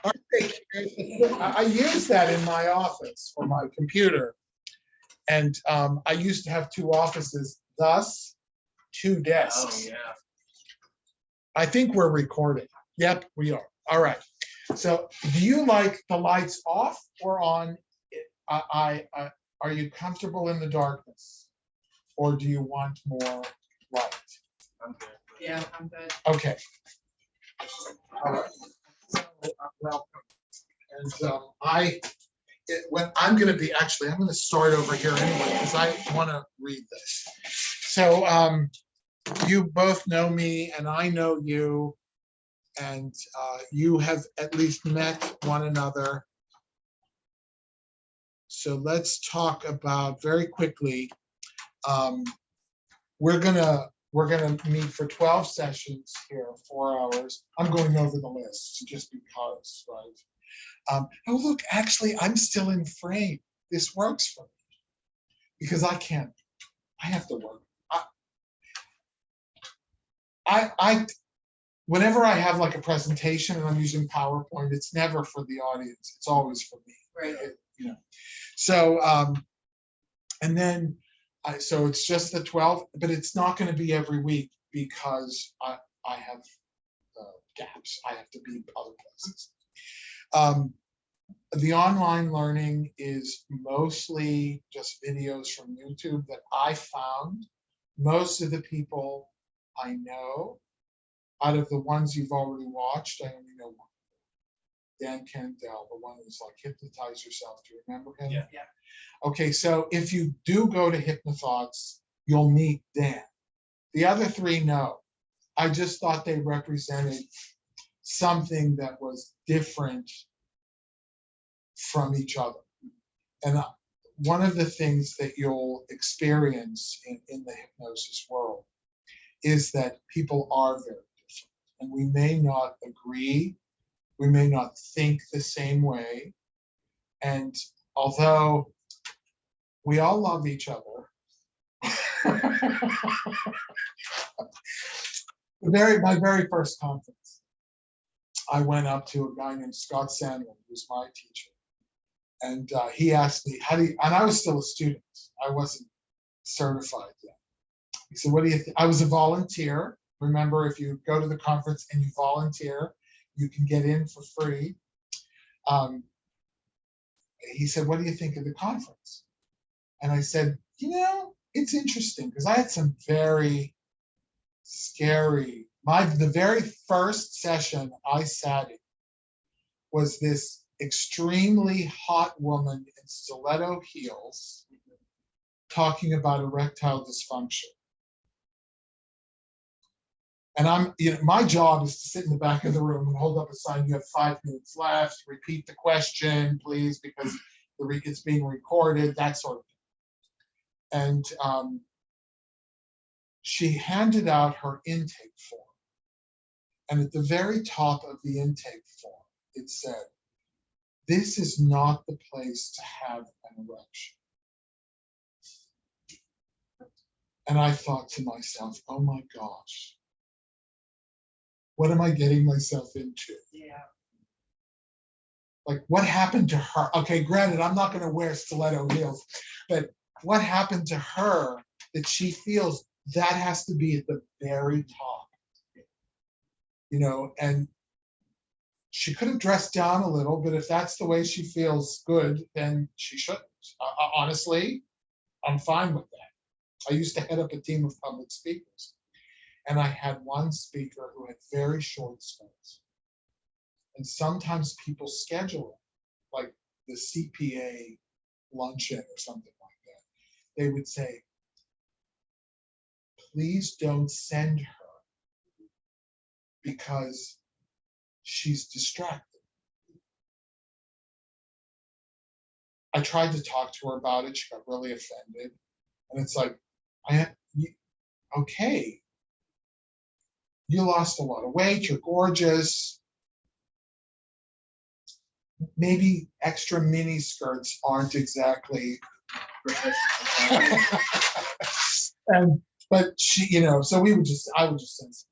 I use that in my office for my computer. And I used to have two offices, thus two desks. Oh, yeah. I think we're recording. Yep, we are. All right. So do you like the lights off or on? Are you comfortable in the darkness? Or do you want more light? I'm good. Yeah, I'm good. Okay. All right. So, welcome. And when I'm going to be, actually, I'm going to start over here anyway, because I want to read this. So you both know me and I know you, and you have at least met one another. So let's talk about very quickly. We're gonna meet for 12 sessions here, 4 hours. I'm going over the list just because, right? Oh look, actually, I'm still in frame. This works for me because I have to work. Whenever I have like a presentation and I'm using PowerPoint, it's never for the audience. It's always for me. Right. You know. So and then so it's just the 12, but it's not going to be every week because I have gaps. I have to be other places. The online learning is mostly just videos from YouTube that I found. Most of the people I know, out of the ones you've already watched, I only know one. Dan Candell, the one who's like Hypnotize Yourself. Do you remember him? Yeah. Yeah. Okay, so if you do go to Hypnothoughts, you'll meet Dan. The other three, no. I just thought they represented something that was different from each other. And one of the things that you'll experience in the hypnosis world is that people are very different. And we may not agree, we may not think the same way. And although we all love each other, my very first conference, I went up to a guy named Scott Sandlin, who's my teacher. And he asked me, and I was still a student. I wasn't certified yet. He said, what do you think? I was a volunteer. Remember, if you go to the conference and you volunteer, you can get in for free. He said, what do you think of the conference? And I said, it's interesting because I had some very scary, the very first session I sat in was this extremely hot woman in stiletto heels talking about erectile dysfunction. And my job is to sit in the back of the room and hold up a sign, you have 5 minutes left, repeat the question, please, because it's being recorded, that sort of thing. And she handed out her intake form. And at the very top of the intake form, it said, this is not the place to have an erection. And I thought to myself, oh my gosh, what am I getting myself into? Yeah. Like, what happened to her? Okay, granted, I'm not going to wear stiletto heels, but what happened to her that she feels that has to be at the very top? And she could have dressed down a little, but if that's the way she feels good, then she shouldn't. Honestly, I'm fine with that. I used to head up a team of public speakers, and I had one speaker who had very short skirts. And sometimes people schedule it, like the CPA luncheon or something like that. They would say, please don't send her because she's distracted. I tried to talk to her about it. She got really offended. And it's like, okay, you lost a lot of weight. You're gorgeous. Maybe extra mini skirts aren't exactly. But she, so I would just send some.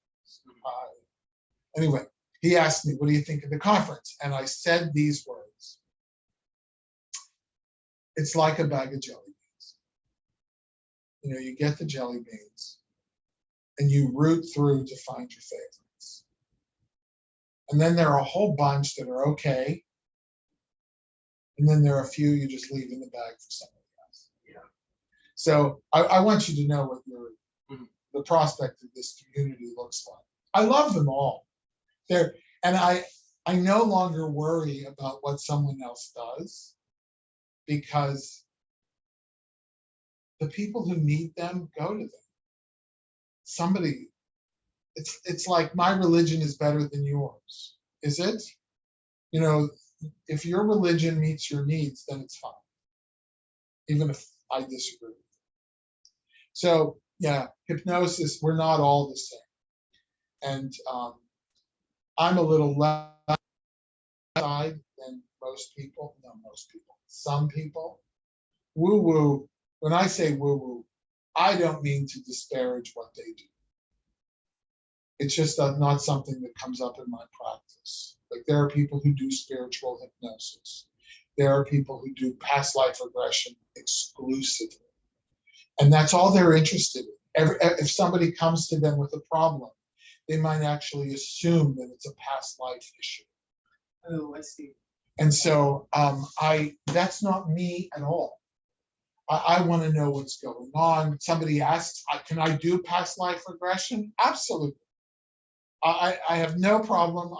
Anyway, he asked me, what do you think of the conference? And I said these words: it's like a bag of jelly beans. You know, you get the jelly beans and you root through to find your favorites. And then there are a whole bunch that are okay. And then there are a few you just leave in the bag for somebody else. Yeah. So I want you to know what the prospect of this community looks like. I love them all. And I no longer worry about what someone else does, because the people who need them go to them. Somebody, it's like my religion is better than yours. Is it? You know, if your religion meets your needs, then it's fine, even if I disagree. So yeah, hypnosis, we're not all the same. And I'm a little less side than most people. No, most people. Some people. Woo-woo. When I say woo-woo, I don't mean to disparage what they do. It's just not something that comes up in my practice. Like, there are people who do spiritual hypnosis. There are people who do past life regression exclusively. And that's all they're interested in. If somebody comes to them with a problem, they might actually assume that it's a past life issue. Oh, I see. And so that's not me at all. I want to know what's going on. Somebody asks, can I do past life regression? Absolutely. I have no problem.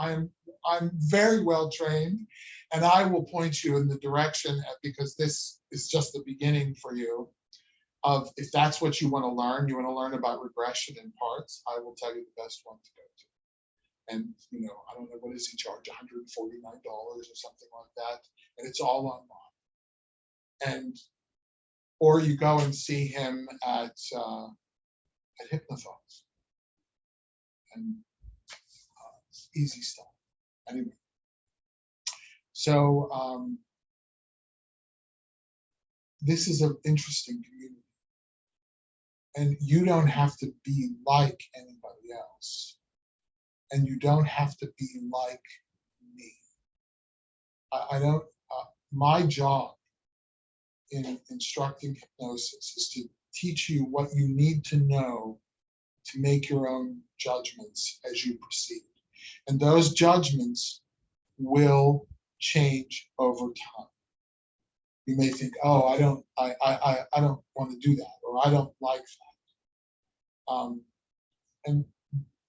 I'm very well trained, and I will point you in the direction, because this is just the beginning for you. Of, if that's what you want to learn about regression in parts, I will tell you the best one to go to. And you know, I don't know, what does he charge? $149 or something like that, and it's all online. And or you go and see him at Hypnosis, and easy stuff. Anyway, so this is an interesting community. And you don't have to be like anybody else. And you don't have to be like me. I don't, my job in instructing hypnosis is to teach you what you need to know to make your own judgments as you proceed. And those judgments will change over time. You may think, oh, I don't want to do that, or I don't like that. And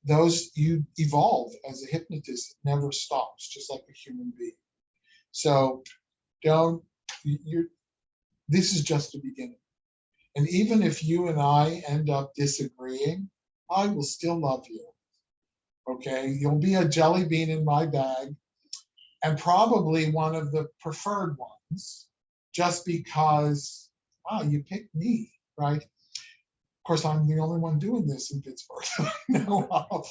those, you evolve as a hypnotist. It never stops, just like a human being. So this is just the beginning. And even if you and I end up disagreeing, I will still love you. Okay, you'll be a jelly bean in my bag, and probably one of the preferred ones, just because, you picked me, right? Of course, I'm the only one doing this in Pittsburgh. No.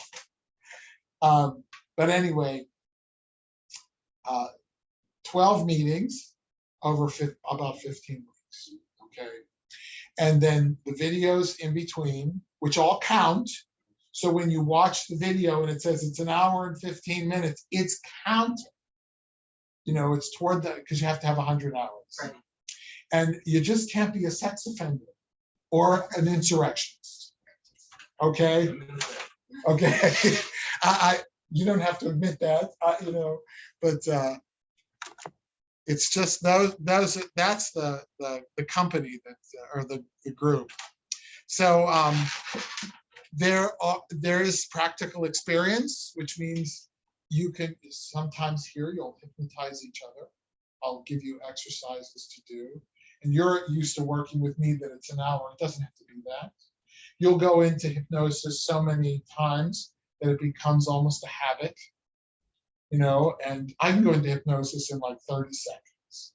But anyway, 12 meetings over about 15 weeks, okay? And then the videos in between, which all count. So when you watch the video and it says it's an hour and 15 minutes, it's counted. You know, it's toward that, because you have to have 100 hours. Right. And you just can't be a sex offender or an insurrectionist. Okay? Okay. You don't have to admit that, you know, but it's just that's the company that, or the group. So there is practical experience, which means you can sometimes you'll hypnotize each other. I'll give you exercises to do. And you're used to working with me that it's an hour. It doesn't have to be that. You'll go into hypnosis so many times that it becomes almost a habit, you know, and I can go into hypnosis in like 30 seconds.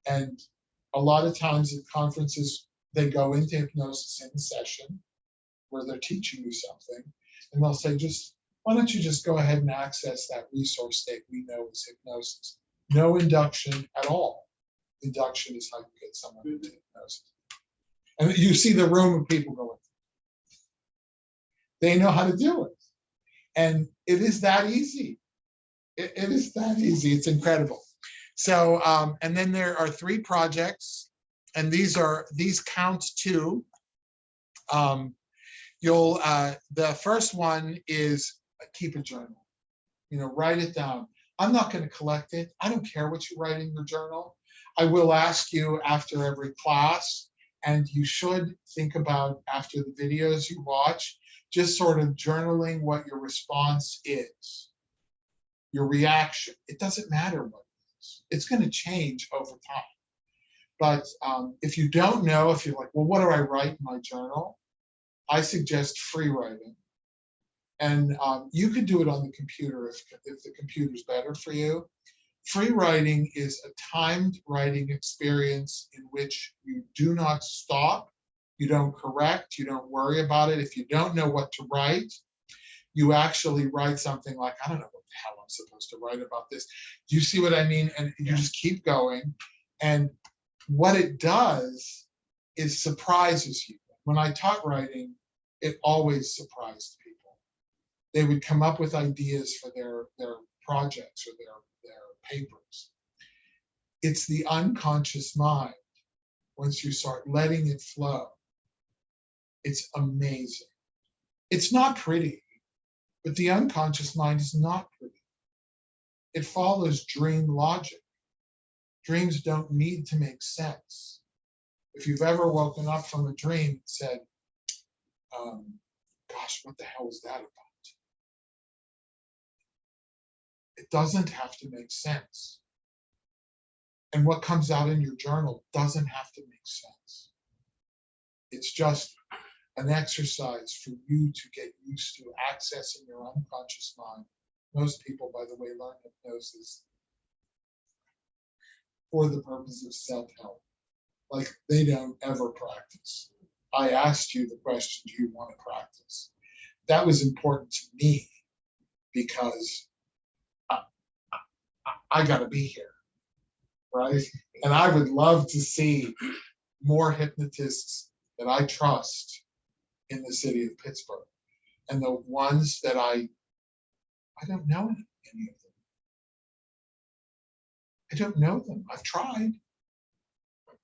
And a lot of times at conferences, they go into hypnosis in the session where they're teaching you something, and they'll say, why don't you just go ahead and access that resource state we know is hypnosis. No induction at all. Induction is how you get someone into hypnosis. And you see the room of people going. They know how to do it. And it is that easy. It is that easy. It's incredible. So, and then there are 3 projects, and these count too. The first one is keep a journal. Write it down. I'm not going to collect it. I don't care what you write in your journal. I will ask you after every class, and you should think about after the videos you watch, just sort of journaling what your response is, your reaction. It doesn't matter what it is. It's going to change over time. But if you don't know, if you're like, well, what do I write in my journal? I suggest free writing. And you could do it on the computer if the computer's better for you. Free writing is a timed writing experience in which you do not stop, you don't correct, you don't worry about it. If you don't know what to write, you actually write something like, I don't know what the hell I'm supposed to write about this. Do you see what I mean? And you just keep going. And what it does is surprises you. When I taught writing, it always surprised people. They would come up with ideas for their projects or their papers. It's the unconscious mind. Once you start letting it flow, it's amazing. It's not pretty, but the unconscious mind is not pretty. It follows dream logic. Dreams don't need to make sense. If you've ever woken up from a dream and said, gosh, what the hell is that about? It doesn't have to make sense. And what comes out in your journal doesn't have to make sense. It's just an exercise for you to get used to accessing your unconscious mind. Most people, by the way, learn hypnosis for the purpose of self-help. Like, they don't ever practice. I asked you the question, do you want to practice? That was important to me because I got to be here, right? And I would love to see more hypnotists that I trust in the city of Pittsburgh. And the ones that I don't know any of them. I don't know them. I've tried.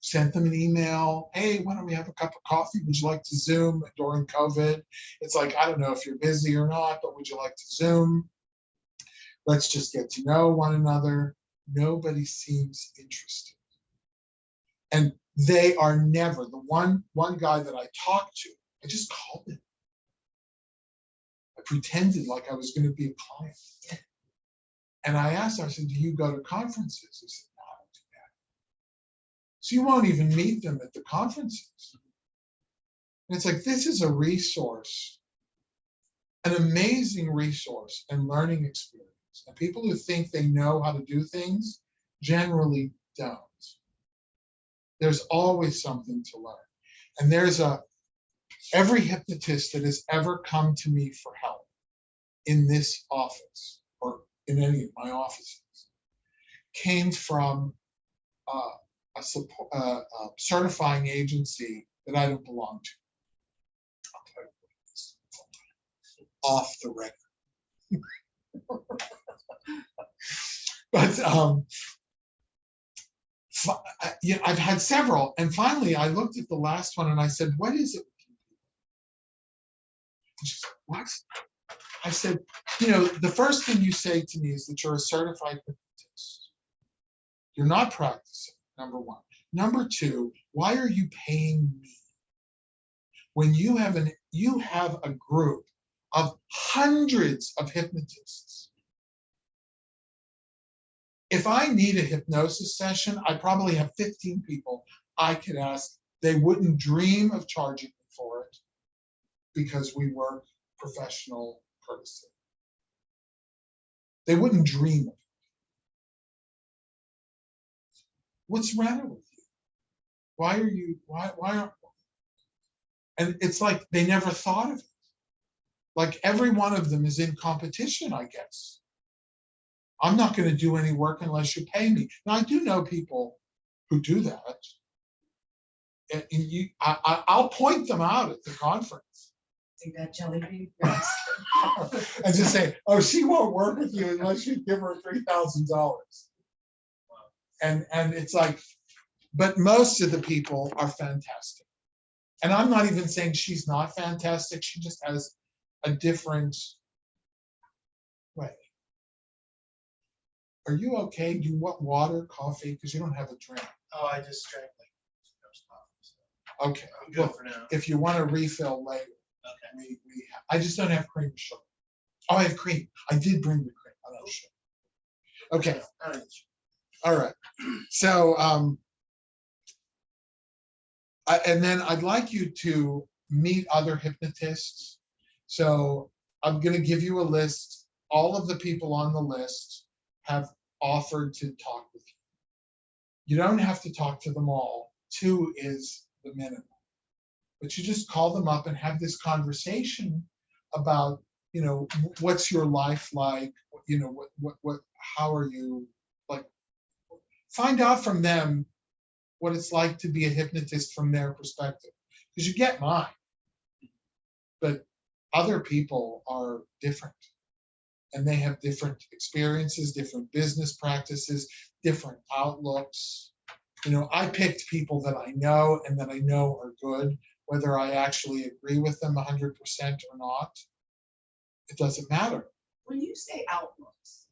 Sent them an email. Hey, why don't we have a cup of coffee? Would you like to Zoom during COVID? It's like, I don't know if you're busy or not, but would you like to Zoom? Let's just get to know one another. Nobody seems interested. And they are never, the one guy that I talked to, I just called him. I pretended like I was going to be a client. And I asked him, I said, do you go to conferences? He said, no, I don't do that. So you won't even meet them at the conferences. And it's like, this is a resource, an amazing resource and learning experience. And people who think they know how to do things generally don't. There's always something to learn. And every hypnotist that has ever come to me for help in this office or in any of my offices came from a certifying agency that I don't belong to. I'll tell you what it is. Off the record. But I've had several, and finally I looked at the last one and I said, what is it with you people? And she said, what? I said, the first thing you say to me is that you're a certified hypnotist. You're not practicing, number one. Number two, why are you paying me? When you have a group of hundreds of hypnotists. If I need a hypnosis session, I probably have 15 people I could ask. They wouldn't dream of charging me for it because we work professional courtesy. They wouldn't dream of it. What's the matter with you? Why aren't? And it's like they never thought of it. Like every one of them is in competition, I guess. I'm not going to do any work unless you pay me. Now, I do know people who do that. And I'll point them out at the conference. See that jelly bean? Yes. And just say, oh, she won't work with you unless you give her $3,000. And it's like, but most of the people are fantastic. And I'm not even saying she's not fantastic. She just has a different way. Are you okay? Do you want water, coffee? Because you don't have a drink. Oh, I just drank like Okay. I'm good Well, for now. if you want to refill later, Okay. I just don't have cream or sugar. Oh, I have cream. I did bring the cream. I'm not sure. Okay. I don't know. All right. So, and then I'd like you to meet other hypnotists. So I'm going to give you a list. All of the people on the list have offered to talk with you. You don't have to talk to them all. 2 is the minimum. But you just call them up and have this conversation about, what's your life like? How are you, like, find out from them what it's like to be a hypnotist from their perspective. Because you get mine. But other people are different. And they have different experiences, different business practices, different outlooks. I picked people that I know and that I know are good, whether I actually agree with them 100% or not. It doesn't matter. When you say outlooks,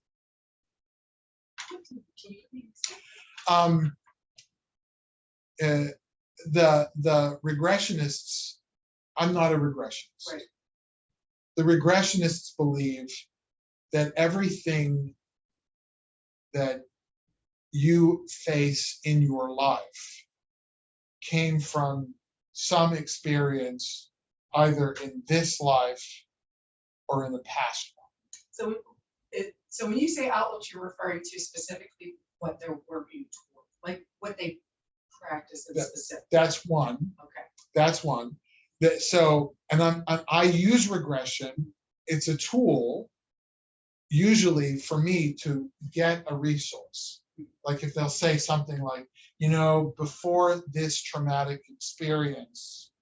can you please? The regressionists, I'm not a regressionist. Right. The regressionists believe that everything that you face in your life came from some experience either in this life or in the past one. So when you say outlooks, you're referring to specifically what they're working toward, like what they practice in specific. That's one. Okay. That's one. I use regression. It's a tool, usually for me to get a resource. Like if they'll say something like, before this traumatic experience,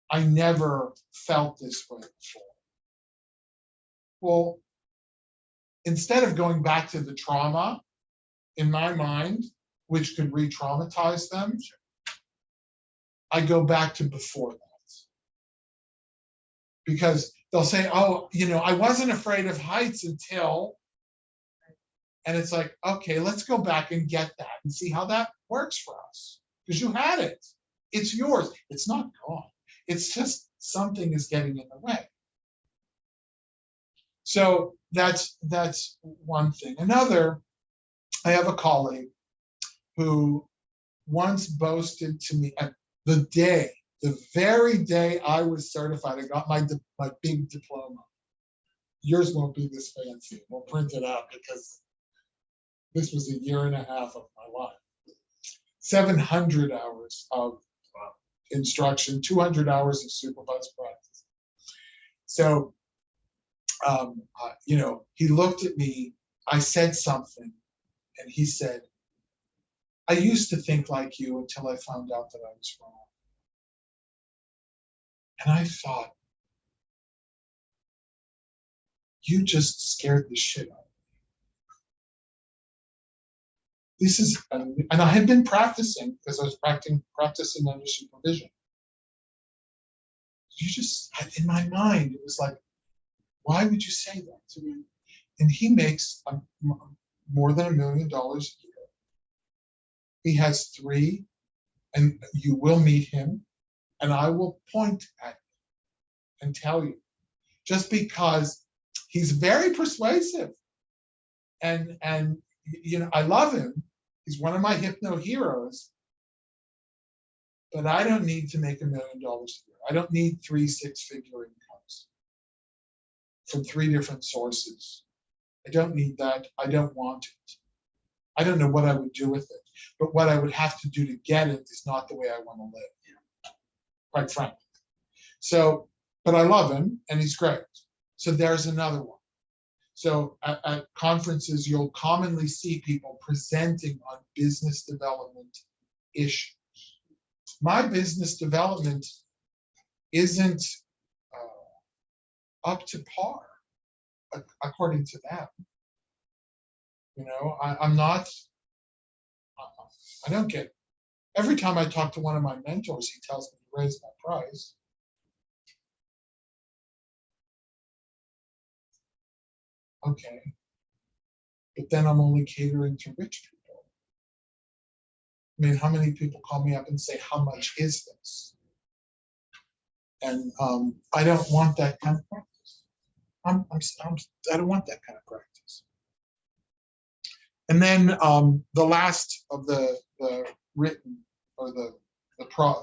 I never felt this way before. Well, instead of going back to the trauma, in my mind, which could re-traumatize them, I go back to before that. Because they'll say, oh, I wasn't afraid of heights until, and it's like, okay, let's go back and get that and see how that works for us. Because you had it. It's yours. It's not gone. It's just something is getting in the way. So that's one thing. Another, I have a colleague who once boasted to me at the very day I was certified, I got my big diploma. Yours won't be this fancy. We'll print it out because this was 1.5 years of my life. 700 hours of instruction, 200 hours of supervised practice. So, he looked at me, I said something, and he said, I used to think like you until I found out that I was wrong. And I thought, you just scared the shit out of me. This is, and I had been practicing because I was practicing under supervision. In my mind, it was like, why would you say that to me? And he makes more than $1 million a year. He has 3, and you will meet him, and I will point at him and tell you, just because he's very persuasive, and I love him. He's one of my hypno heroes, but I don't need to make $1 million a year. I don't need 3 6-figure incomes from 3 different sources. I don't need that. I don't want it. I don't know what I would do with it, but what I would have to do to get it is not the way I want to live, quite frankly. So, but I love him, and he's great. So there's another one. So at conferences, you'll commonly see people presenting on business development issues. My business development isn't up to par, according to them. I'm not, I don't get, every time I talk to one of my mentors, he tells me to raise my price. Okay. But then I'm only catering to rich people. I mean, how many people call me up and say, how much is this? And I don't want that kind of practice. I don't want that kind of practice. And then the last of the written or the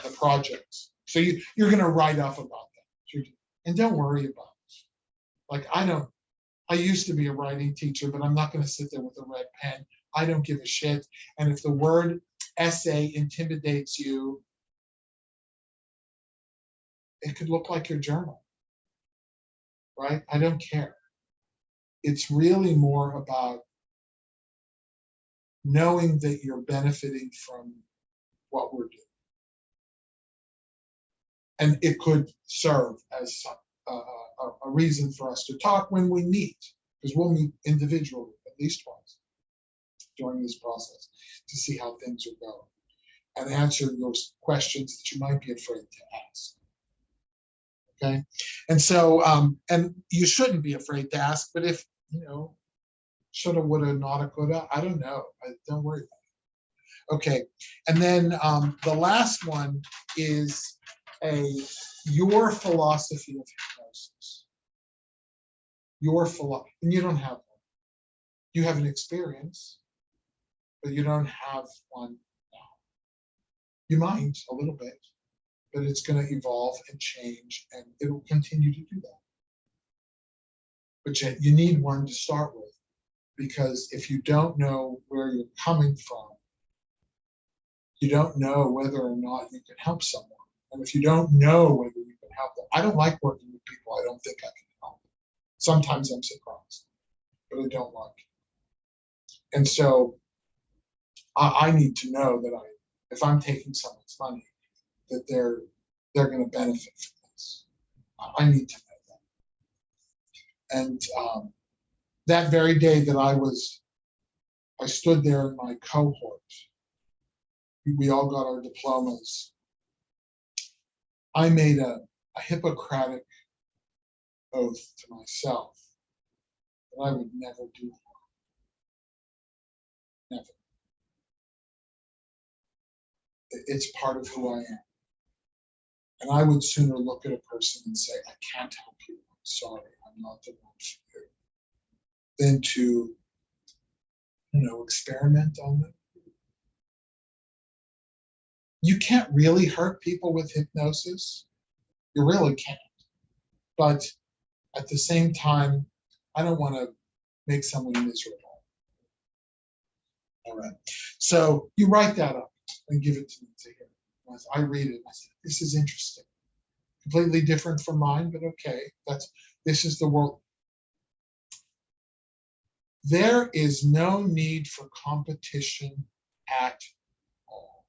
projects. So you're going to write up about that, and don't worry about it. Like I used to be a writing teacher, but I'm not going to sit there with a red pen. I don't give a shit. And if the word essay intimidates you, it could look like your journal, right? I don't care. It's really more about knowing that you're benefiting from what we're doing. And it could serve as a reason for us to talk when we meet, because we'll meet individually at least once during this process to see how things are going and answer those questions that you might be afraid to ask. Okay, and so and you shouldn't be afraid to ask, but if shoulda, woulda, not coulda, I don't know. Don't worry about it. Okay, and then the last one is your philosophy of hypnosis. Your philosophy, and you don't have one. You have an experience, but you don't have one now. You might a little bit, but it's going to evolve and change, and it will continue to do that. But you need one to start with, because if you don't know where you're coming from, you don't know whether or not you can help someone. And if you don't know whether you can help them, I don't like working with people I don't think I can help. Sometimes I'm surprised, but I don't like it. And so I need to know that if I'm taking someone's money, that they're going to benefit from this. I need to know that. And that very day that I stood there in my cohort, we all got our diplomas. I made a Hippocratic oath to myself that I would never do harm. Never. It's part of who I am. And I would sooner look at a person and say, I can't help you. I'm sorry. I'm not the one for you. Than to, experiment on them. You can't really hurt people with hypnosis. You really can't. But at the same time, I don't want to make someone miserable. All right. So you write that up and give it to me to hear. As I read it, I said, this is interesting. Completely different from mine, but okay. This is the world. There is no need for competition at all.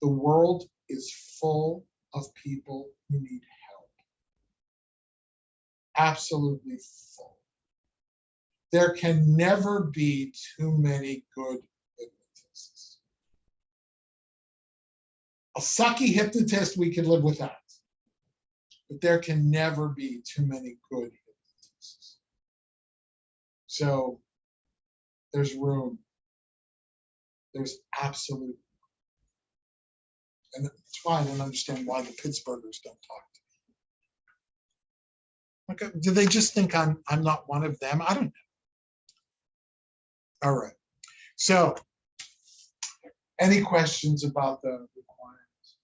The world is full of people who need help. Absolutely full. There can never be too many good hypnotists. A sucky hypnotist, we can live with that. But there can never be too many good hypnotists. So there's room. There's absolute. And that's why I don't understand why the Pittsburghers don't talk to me. Okay, do they just think I'm not one of them? I don't know. All right. So, any questions about the requirements?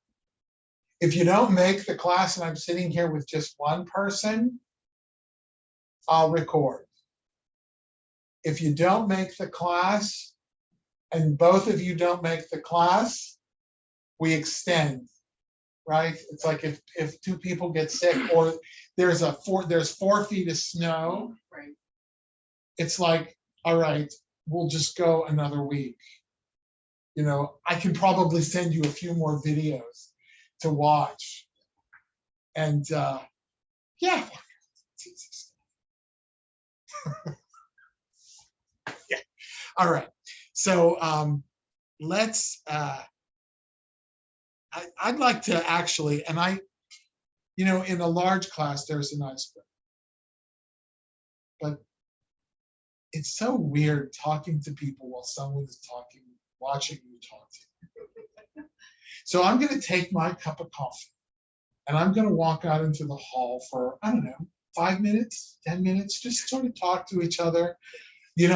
If you don't make the class and I'm sitting here with just one person, I'll record. If you don't make the class and both of you don't make the class, we extend, right? It's like if two people get sick or there's 4 feet of snow, Right. it's like, all right, we'll just go another week. I can probably send you a few more videos to watch. And Yeah. It's easy stuff. Yeah. All right. So let's I'd like to actually, and in a large class, there's an icebreaker. But it's so weird talking to people while someone is talking, watching you talk to you. So I'm going to take my cup of coffee and I'm going to walk out into the hall for, I don't know, 5 minutes, 10 minutes, just sort of talk to each other. You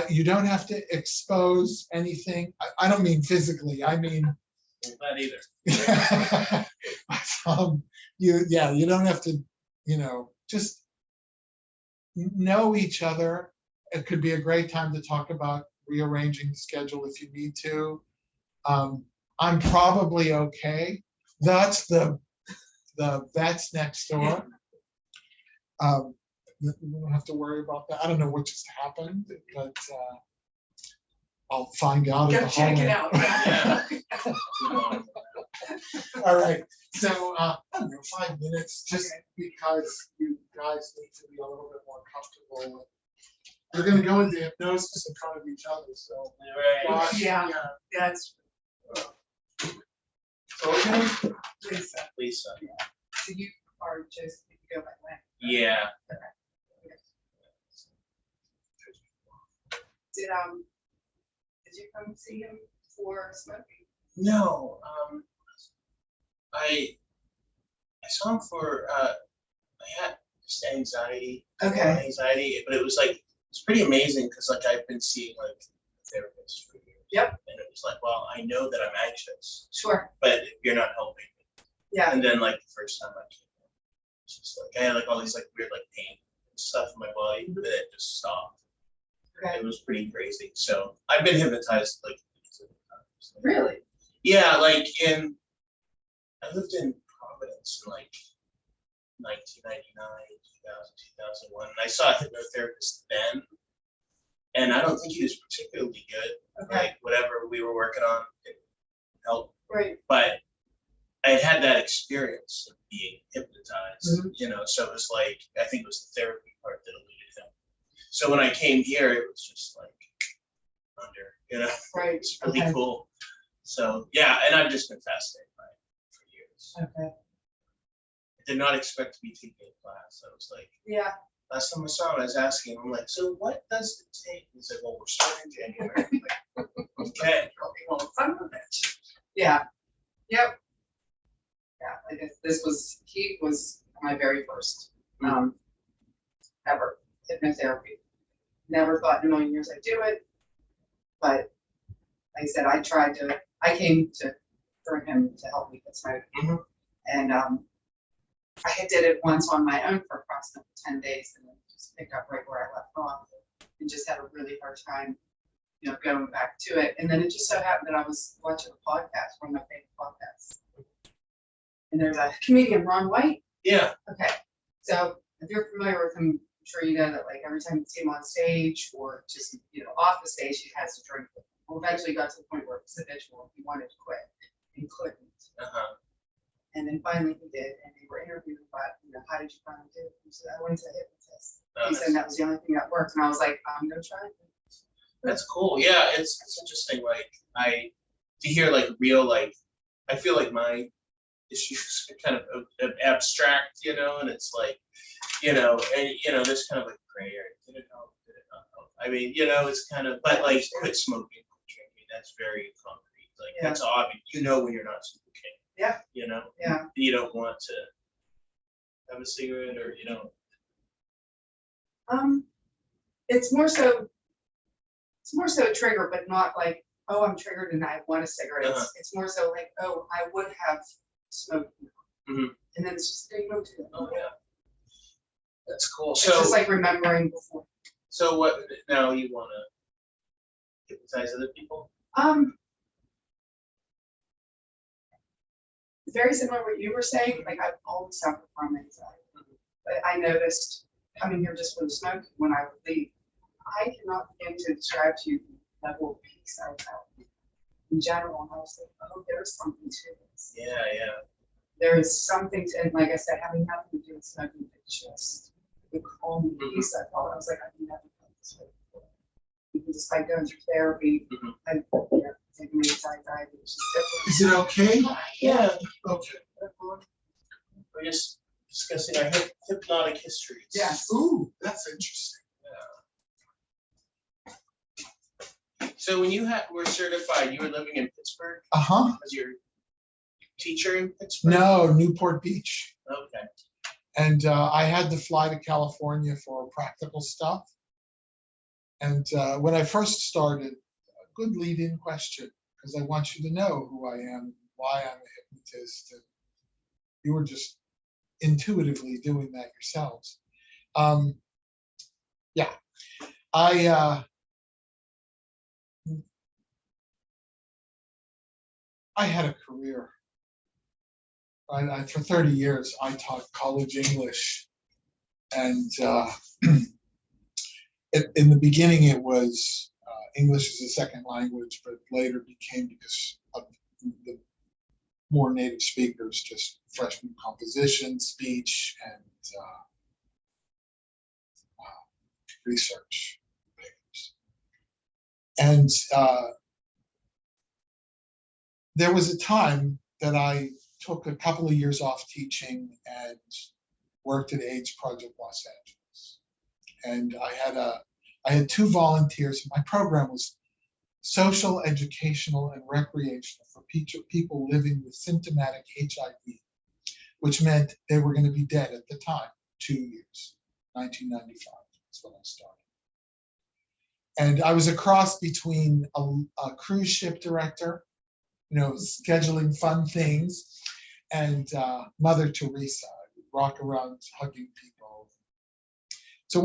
you don't have to expose anything. I don't mean physically. I mean, not either. you don't have to, just know each other. It could be a great time to talk about rearranging the schedule if you need to. I'm probably okay. That's the vet's next door. We don't have to worry about that. I don't know what just happened, but I'll find out at Go the check it hallway. out. All right. So I don't know, 5 minutes, just because you guys need to be a little bit more comfortable. You're going to go into hypnosis in front of each other, so. Right. gosh, Yeah. That's So we're gonna, Lisa. Lisa. So you are just, you go by when? Yeah. Did you come see him for smoking? No. I saw him for I had just anxiety. Okay. Anxiety, but it was like it's pretty amazing because like I've been seeing like a therapist for years. Yep. And it was like, well, I know that I'm anxious, Sure. but you're not helping me. Yeah. And then like the first time I came in, it's just like I had like all these like weird like pain and stuff in my body that it just stopped. Okay. It was pretty crazy. So I've been hypnotized like times. Really? Yeah, like I lived in Providence in like 1999, 2000, 2001. And I saw a hypnotherapist then, and I don't think he was particularly good. Okay. Like whatever we were working on didn't help. Right. But I had had that experience of being hypnotized, Mhm. so it was like, I think it was the therapy part that eluded him. So when I came here, it was just like under, Right. it's really Okay. cool. So yeah, and I've just been fascinated by it for years. Okay. I did not expect to be taking a class. I was like, Yeah. last time I saw him, I was asking him, I'm like, so what does it take? He said, well, we're starting in January. I'm like, okay. Well, son of a bitch. Yeah. Yep. Yeah. I guess he was my very first ever hypnotherapy. Never thought in a million years I'd do it, but like I said, I came for him to help me with smoking. Mhm. And I did it once on my own for approximately 10 days and then just picked up right where I left off and just had a really hard time, going back to it. And then it just so happened that I was watching a podcast, one of my favorite podcasts. And there's a comedian, Ron White. Yeah. Okay. So if you're familiar with him, I'm sure you know that like every time you see him on stage or just, off the stage, he has a drink with him. Well, eventually got to the point where it was habitual. He wanted to quit and couldn't. Uh-huh. And then finally he did, and they were interviewing about, how did you finally do it? He said, I went to a hypnotist. He said that was the only thing that worked, and I was like, I'm gonna try it. That's cool. Yeah, it's interesting. Like to hear like real, like I feel like my issues are kind of abstract, and it's like, and there's kind of like gray area. Did it help? Did it not help? I mean, it's kind of, but like quit smoking, quit drinking. That's very concrete. Like that's obvious. When you're not smoking. Yeah. Yeah. You don't want to have a cigarette or It's more so a trigger, but not like, oh, I'm triggered and I want a cigarette. It's more so like, oh, I would have smoked. Mhm. And then it's just, go to it. Oh yeah. That's cool. It's So just like remembering before. So what now you want to hypnotize other people? Very similar to what you were saying, like I've always suffered from anxiety. But I noticed coming here just for the smoke, when I would leave, I cannot begin to describe to you the level of peace I felt in general. And I was like, oh, there's something to this. Yeah. there is something to, and like I said, having nothing to do with smoking, it just, it calmed me peace. I thought, I was like, I've never felt this way before. Even despite going through therapy, I, taking anxiety, which is different. Is it okay? Yeah. Okay. We're just discussing our hypnotic histories. Yes. Ooh, that's interesting. So when you were certified, you were living in Pittsburgh Uh-huh. as your teacher in Pittsburgh? No, Newport Beach. Okay. And I had to fly to California for practical stuff. And when I first started, a good lead-in question, because I want you to know who I am, why I'm a hypnotist, and you were just intuitively doing that yourselves. Yeah, I had a career. For 30 years, I taught college English, and in the beginning, it was English as a second language, but later became, because of the more native speakers, just freshman composition, speech, and research papers. And there was a time that I took a couple of years off teaching and worked at AIDS Project Los Angeles. And I had two volunteers. My program was social, educational, and recreational for people living with symptomatic HIV, which meant they were going to be dead at the time, 2 years, 1995. That's when I started. And I was a cross between a cruise ship director, scheduling fun things, and Mother Teresa. I would rock around hugging people. So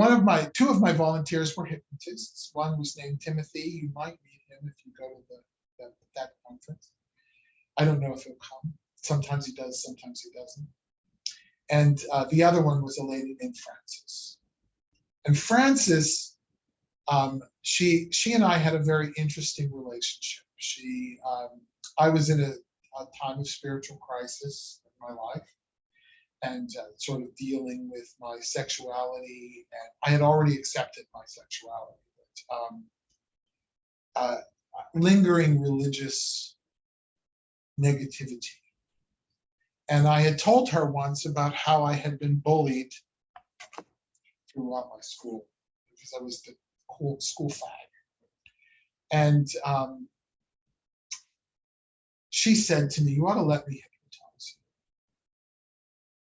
two of my volunteers were hypnotists. One was named Timothy. You might meet him if you go to that conference. I don't know if he'll come. Sometimes he does, sometimes he doesn't. And the other one was a lady named Frances. And Frances, she and I had a very interesting relationship. I was in a time of spiritual crisis in my life, and sort of dealing with my sexuality, and I had already accepted my sexuality, but lingering religious negativity. And I had told her once about how I had been bullied throughout my school because I was the cool school fag. And she said to me, "You ought to let me hypnotize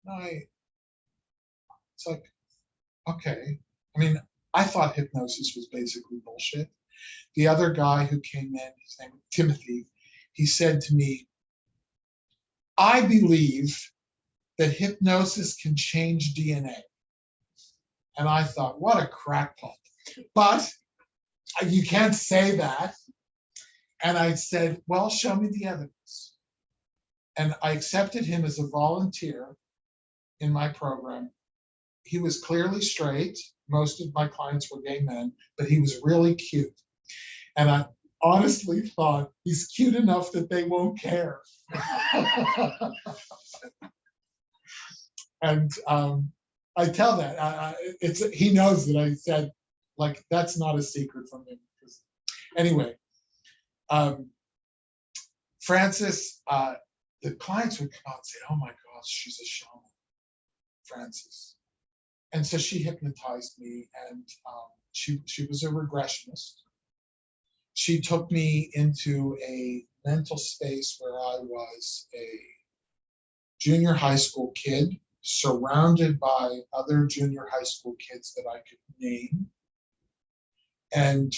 you." And it's like, okay. I mean, I thought hypnosis was basically bullshit. The other guy who came in, his name was Timothy, he said to me, "I believe that hypnosis can change DNA." And I thought, what a crackpot. But you can't say that. And I said, well, show me the evidence. And I accepted him as a volunteer in my program. He was clearly straight. Most of my clients were gay men, but he was really cute. And I honestly thought, he's cute enough that they won't care. And I tell that he knows that I said, like, that's not a secret from him. Anyway, Frances, the clients would come out and say, "Oh my gosh, she's a shaman, Frances." And so she hypnotized me, and she was a regressionist. She took me into a mental space where I was a junior high school kid, surrounded by other junior high school kids that I could name. And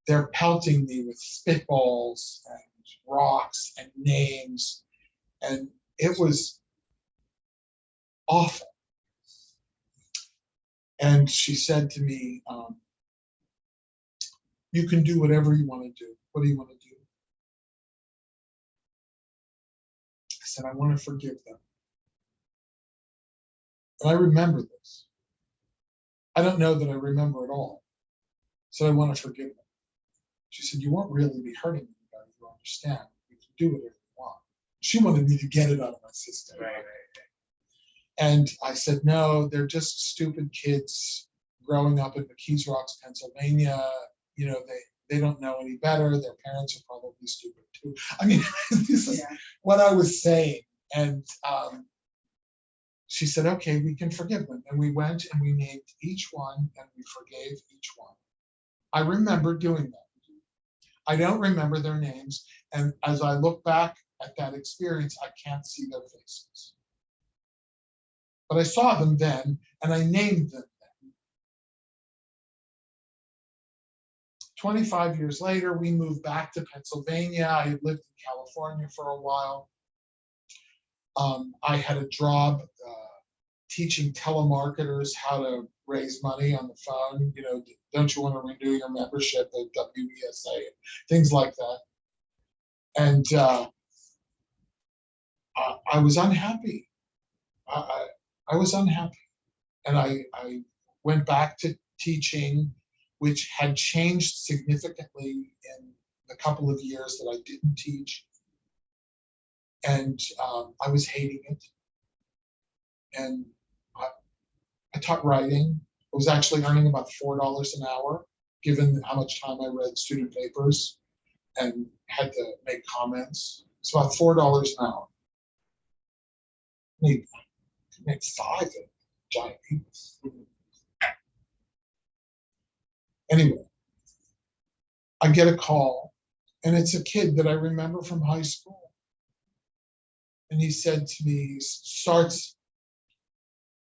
they're pelting me with spitballs and rocks and names. And it was awful. And she said to me, "You can do whatever you want to do. What do you want to do?" I said, "I want to forgive them." And I remember this. I don't know that I remember it all. So I want to forgive them. She said, "You won't really be hurting anybody, you understand. You can do whatever you want." She wanted me to get it out of my system. Right. And I said, no, they're just stupid kids growing up in McKees Rocks, Pennsylvania. You know, they don't know any better. Their parents are probably stupid too. I mean, this is Yeah. what I was saying. And she said, okay, we can forgive them. And we went and we named each one and we forgave each one. I remember doing that. I don't remember their names. And as I look back at that experience, I can't see their faces. But I saw them then and I named them then. 25 years later, we moved back to Pennsylvania. I had lived in California for a while. I had a job teaching telemarketers how to raise money on the phone. You know, don't you want to renew your membership at WESA? Things like that. And I was unhappy. I was unhappy. And I went back to teaching, which had changed significantly in the couple of years that I didn't teach. And I was hating it. And I taught writing. I was actually earning about $4 an hour, given how much time I read student papers and had to make comments. It's about $4 an hour. Maybe make 5 at Giant Eagles. Anyway, I get a call, and it's a kid that I remember from high school. And he said to me, he starts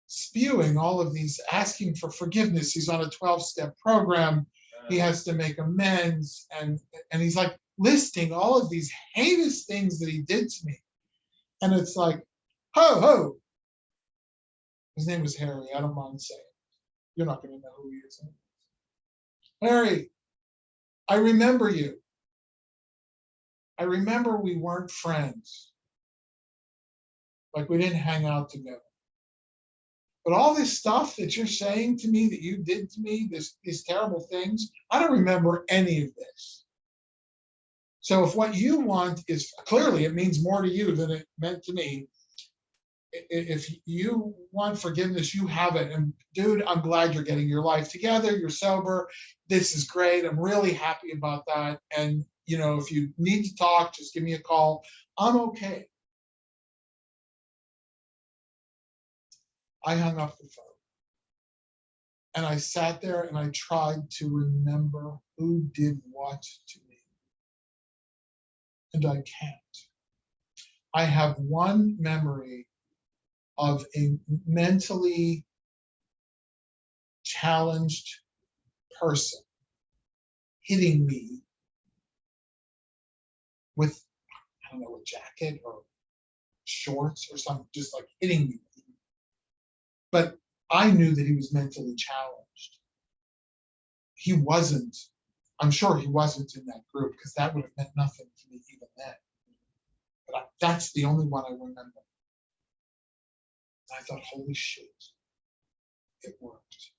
spewing all of these, asking for forgiveness. He's on a 12-step program. He has to make amends. And he's like listing all of these heinous things that he did to me. And it's like, ho, ho. His name was Harry. I don't mind saying it. You're not going to know who he is. Harry, I remember you. I remember we weren't friends. Like we didn't hang out together. But all this stuff that you're saying to me, that you did to me, these terrible things, I don't remember any of this. So if what you want is, clearly it means more to you than it meant to me. If you want forgiveness, you have it. And dude, I'm glad you're getting your life together. You're sober. This is great. I'm really happy about that. And, you know, if you need to talk, just give me a call. I'm okay. I hung up the phone. And I sat there and I tried to remember who did what to me. And I can't. I have one memory of a mentally challenged person hitting me with, I don't know, a jacket or shorts or something, just like hitting me. But I knew that he was mentally challenged. He wasn't, I'm sure he wasn't in that group, because that would have meant nothing to me even then. But that's the only one I remember. I thought, holy shit, it worked.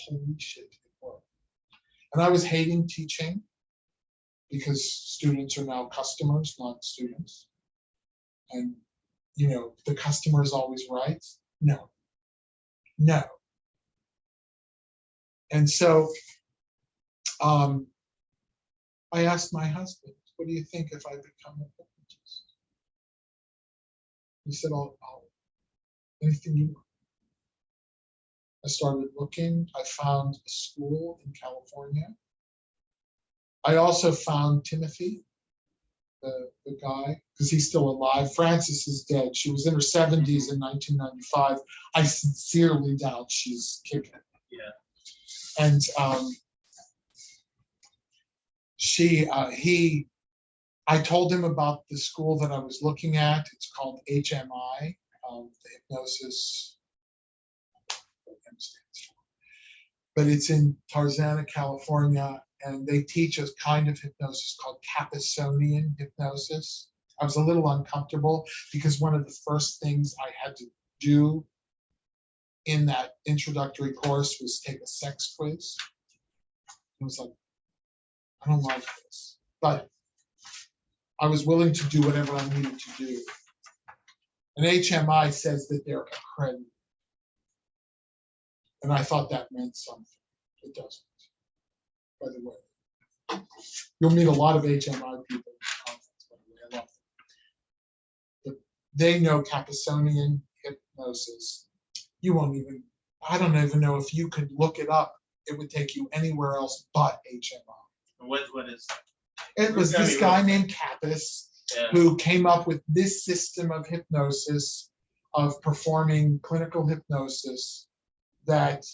Holy shit, it worked. And I was hating teaching because students are now customers, not students. And, you know, the customer is always right. No. And so I asked my husband, what do you think if I become a hypnotist? He said, oh, anything you want. I started looking. I found a school in California. I also found Timothy, the guy, because he's still alive. Frances is dead. She was in her 70s in 1995. I sincerely doubt she's kicking. Yeah. And I told him about the school that I was looking at. It's called HMI, the Hypnosis, but it's in Tarzana, California, and they teach a kind of hypnosis called Capasonian hypnosis. I was a little uncomfortable because one of the first things I had to do in that introductory course was take a sex quiz. I was like, I don't like this. But I was willing to do whatever I needed to do. And HMI says that they're accredited. And I thought that meant something. It doesn't, by the way. You'll meet a lot of HMI people at this conference, by the way. I love them. But they know Capasonian hypnosis. You won't even, I don't even know if you could look it up. It would take you anywhere else but HMI. What is that? It was this guy named Kappas Yeah. who came up with this system of hypnosis, of performing clinical hypnosis, that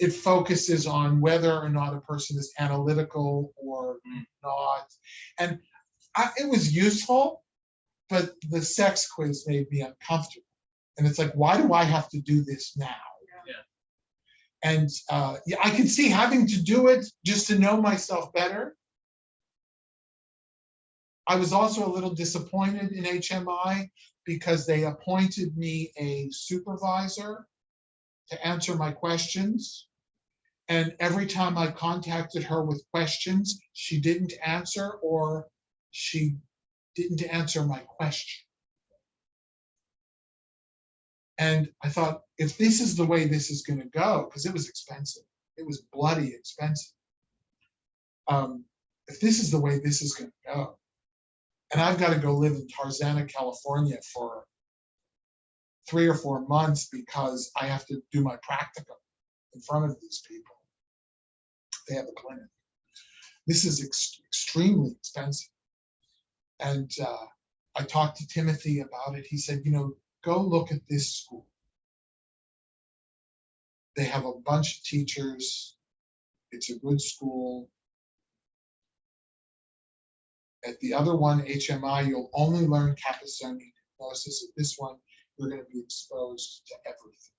it focuses on whether or not a person is analytical or not. And it was useful, but the sex quiz made me uncomfortable. And it's like, why do I have to do this now? Yeah. And yeah, I can see having to do it just to know myself better. I was also a little disappointed in HMI because they appointed me a supervisor to answer my questions. And every time I contacted her with questions, she didn't answer, or she didn't answer my question. And I thought, if this is the way this is going to go, because it was expensive, it was bloody expensive. If this is the way this is going to go, and I've got to go live in Tarzana, California for 3 or 4 months because I have to do my practicum in front of these people. They have a clinic. This is extremely expensive. And I talked to Timothy about it. He said, go look at this school. They have a bunch of teachers. It's a good school. At the other one, HMI, you'll only learn Capasonian hypnosis. At this one, you're going to be exposed to everything,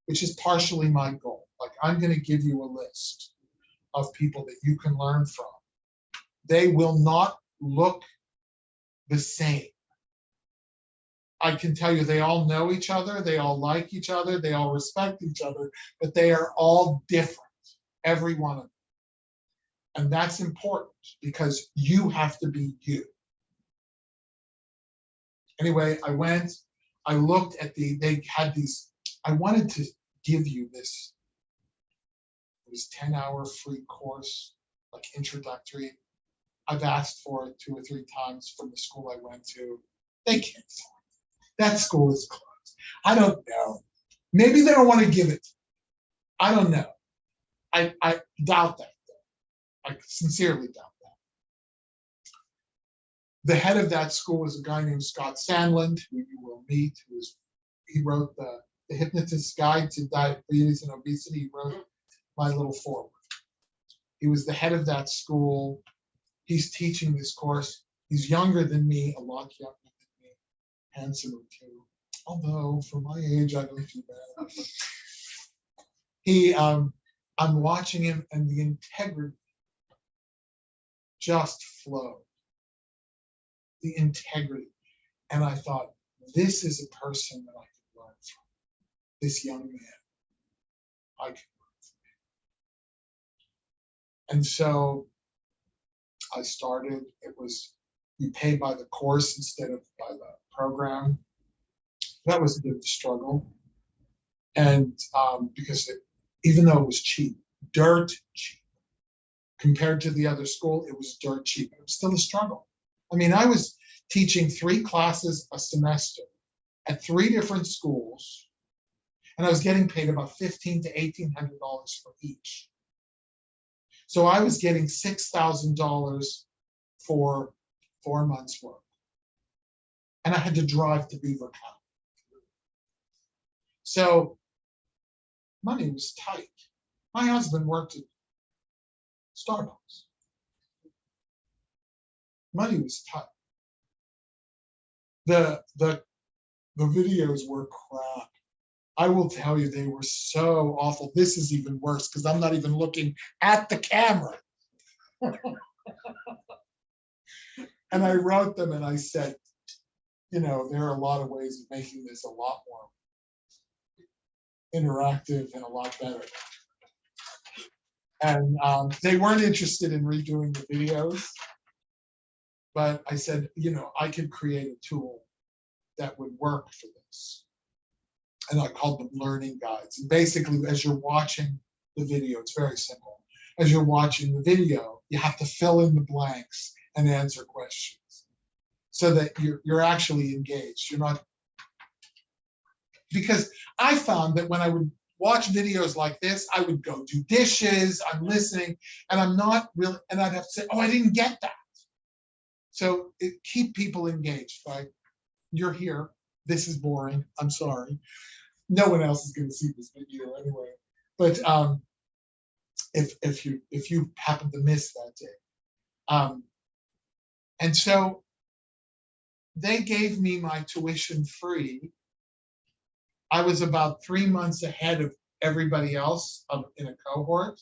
which is partially my goal. Like, I'm going to give you a list of people that you can learn from. They will not look the same. I can tell you they all know each other, they all like each other, they all respect each other, but they are all different, every one of them. And that's important because you have to be you. Anyway, I went, I looked at they had these, I wanted to give you this. It was 10-hour free course, like introductory. I've asked for it 2 or 3 times from the school I went to. They can't. That school is closed. I don't know. Maybe they don't want to give it. I don't know. I doubt that. I sincerely doubt that. The head of that school is a guy named Scott Sandland, who you will meet. He wrote the Hypnotist's Guide to Diabetes and Obesity. He wrote my little foreword. He was the head of that school. He's teaching this course. He's younger than me, a lot younger than me, handsomer too. Although for my age, I don't feel bad. I'm watching him, and the integrity just flowed. The integrity. And I thought, this is a person that I could learn from. This young man, I could learn from. And so I started. It was, you pay by the course instead of by the program. That was a bit of a struggle. And because even though it was cheap, dirt cheap, compared to the other school, it was dirt cheap. It was still a struggle. I mean, I was teaching 3 classes a semester at 3 different schools, and I was getting paid about $1,500 to $1,800 for each. So I was getting $6,000 for 4 months' work. And I had to drive to Beaver County. So money was tight. My husband worked at Starbucks. Money was tight. The videos were crap. I will tell you, they were so awful. This is even worse because I'm not even looking at the camera. And I wrote them and I said, there are a lot of ways of making this a lot more interactive and a lot better. And they weren't interested in redoing the videos. but I said, I could create a tool that would work for this. And I called them learning guides. And basically, as you're watching the video, it's very simple. As you're watching the video, you have to fill in the blanks and answer questions so that you're actually engaged. You're not, because I found that when I would watch videos like this, I would go do dishes, I'm listening, and I'm not really, and I'd have to say, oh, I didn't get that. So keep people engaged, right? You're here. This is boring. I'm sorry. No one else is going to see this video anyway. But if you happen to miss that day, and so they gave me my tuition free. I was about 3 months ahead of everybody else in a cohort.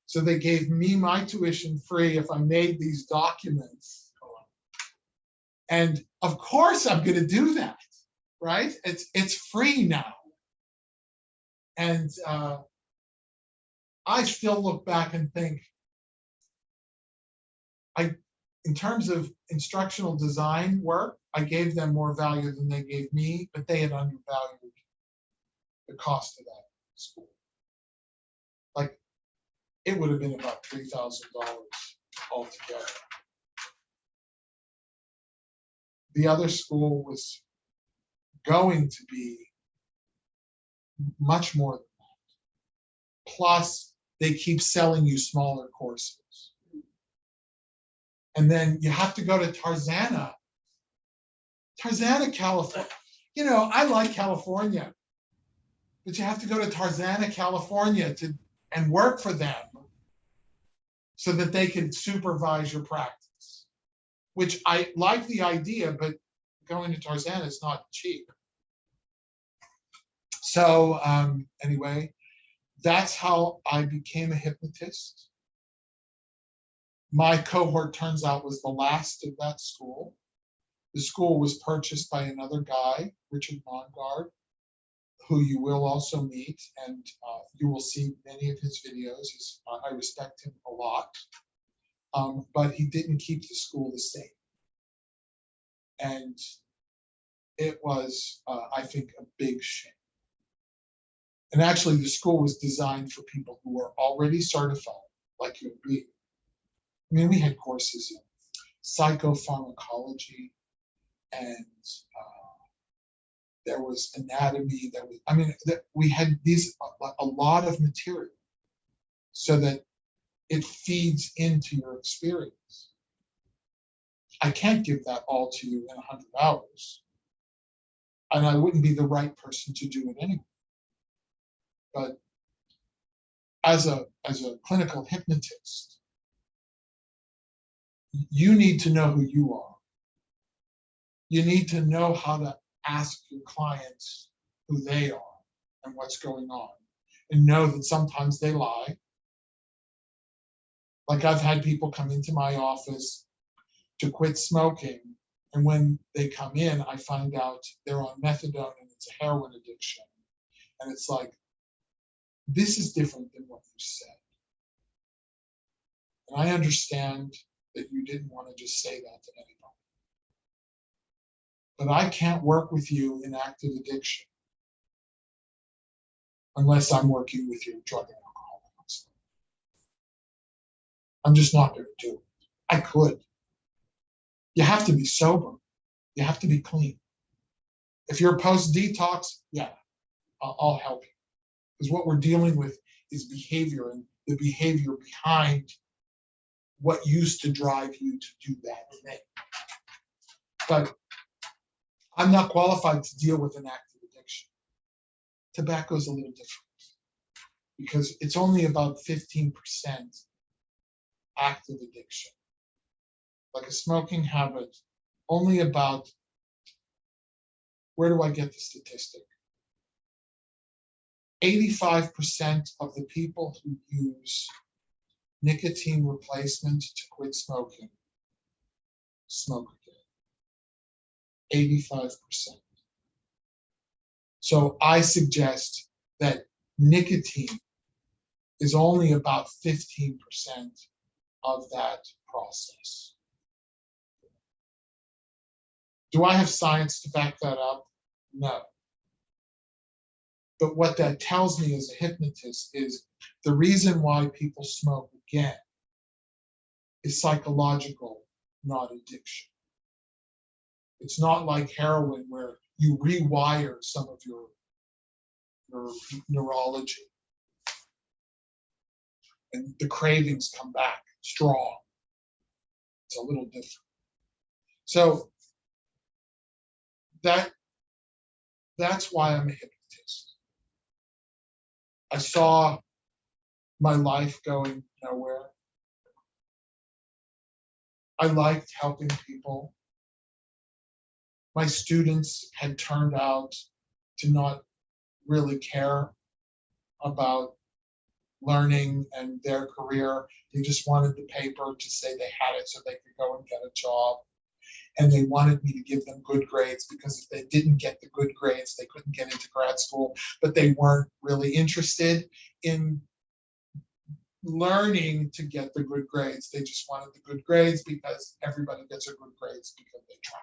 So they gave me my tuition free if I made these documents. And of course I'm going to do that, right? It's free now. And I still look back and think, in terms of instructional design work, I gave them more value than they gave me, but they had undervalued the cost of that school. Like, it would have been about $3,000 altogether. The other school was going to be much more than that. Plus, they keep selling you smaller courses. And then you have to go to Tarzana, California. I like California, but you have to go to Tarzana, California and work for them so that they can supervise your practice, which I like the idea, but going to Tarzana is not cheap. So anyway, that's how I became a hypnotist. My cohort, turns out, was the last of that school. The school was purchased by another guy, Richard Mongard, who you will also meet, and you will see many of his videos. I respect him a lot, but he didn't keep the school the same. And it was, I think, a big shame. And actually, the school was designed for people who were already certified, like you and me. I mean, we had courses in psychopharmacology, and there was anatomy. We had a lot of material so that it feeds into your experience. I can't give that all to you in 100 hours, and I wouldn't be the right person to do it anyway. But as a clinical hypnotist, you need to know who you are. You need to know how to ask your clients who they are and what's going on, and know that sometimes they lie. Like, I've had people come into my office to quit smoking, and when they come in, I find out they're on methadone and it's a heroin addiction. And it's like, this is different than what you said. And I understand that you didn't want to just say that to anybody. But I can't work with you in active addiction unless I'm working with your drug and alcohol counselor. I'm just not going to do it. I could. You have to be sober. You have to be clean. If you're post-detox, yeah, I'll help you. Because what we're dealing with is behavior, and the behavior behind what used to drive you to do that thing. But I'm not qualified to deal with an active addiction. Tobacco is a little different because it's only about 15% active addiction. Like a smoking habit, only about, where do I get the statistic? 85% of the people who use nicotine replacement to quit smoking smoke again. 85%. So I suggest that nicotine is only about 15% of that process. Do I have science to back that up? No. But what that tells me as a hypnotist is the reason why people smoke again is psychological, not addiction. It's not like heroin where you rewire some of your neurology and the cravings come back strong. It's a little different. So that's why I'm a hypnotist. I saw my life going nowhere. I liked helping people. My students had turned out to not really care about learning and their career. They just wanted the paper to say they had it so they could go and get a job. And they wanted me to give them good grades because if they didn't get the good grades, they couldn't get into grad school, but they weren't really interested in learning to get the good grades. They just wanted the good grades because everybody gets a good grades because they try.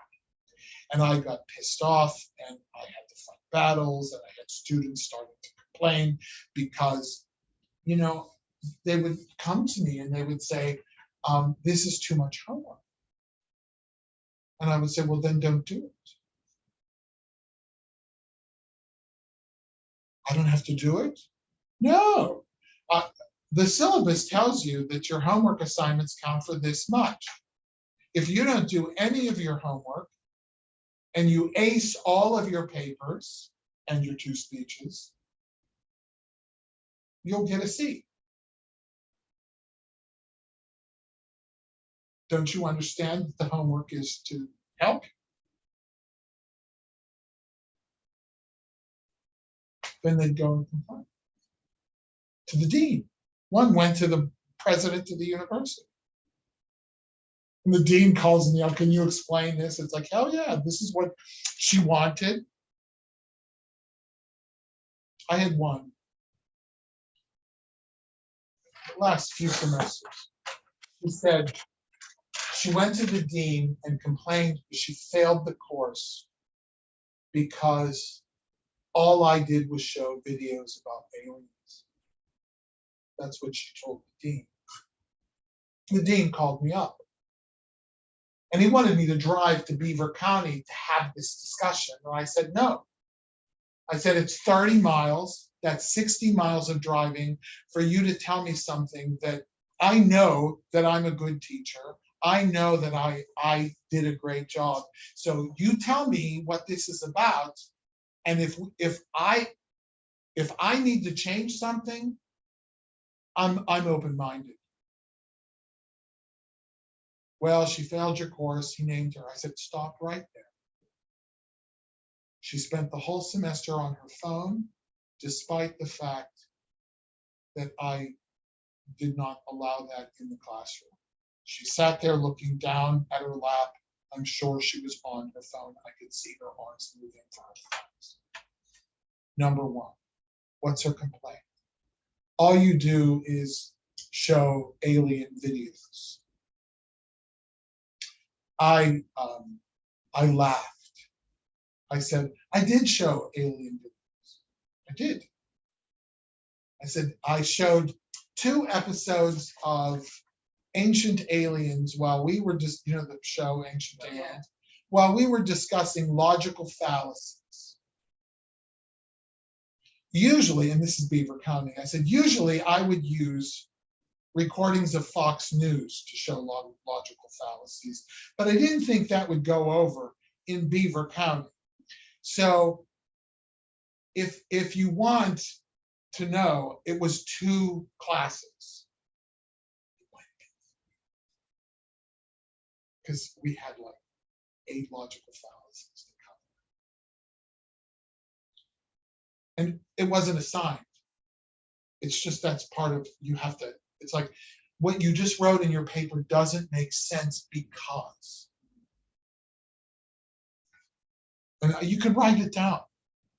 And I got pissed off and I had to fight battles and I had students starting to complain because, you know, they would come to me and they would say, this is too much homework. And I would say, well, then don't do it. I don't have to do it? No. The syllabus tells you that your homework assignments count for this much. If you don't do any of your homework and you ace all of your papers and your 2 speeches, you'll get a C. Don't you understand that the homework is to help you? Then they'd go and complain to the dean. One went to the president of the university. And the dean calls me up, can you explain this? It's like, hell yeah, this is what she wanted. I had one the last few semesters. She said she went to the dean and complained she failed the course because all I did was show videos about aliens. That's what she told the dean. The dean called me up. And he wanted me to drive to Beaver County to have this discussion. And I said, no. I said, it's 30 miles. That's 60 miles of driving for you to tell me something that I know that I'm a good teacher. I know that I did a great job. So you tell me what this is about. And if I need to change something, I'm open-minded. Well, she failed your course. He named her. I said, stop right there. She spent the whole semester on her phone, despite the fact that I did not allow that in the classroom. She sat there looking down at her lap. I'm sure she was on her phone. I could see her arms moving for her phones. Number one, what's her complaint? All you do is show alien videos. I laughed. I said, I did show alien videos. I did. I said, I showed 2 episodes of Ancient Aliens while we were just, the show Ancient Aliens, while we were discussing logical fallacies. Usually, and this is Beaver County, I said, usually I would use recordings of Fox News to show logical fallacies, but I didn't think that would go over in Beaver County. So if you want to know, it was 2 classes. Because we had like 8 logical fallacies to cover. And it wasn't assigned. It's just that's part of, you have to, it's like what you just wrote in your paper doesn't make sense because. And you can write it down.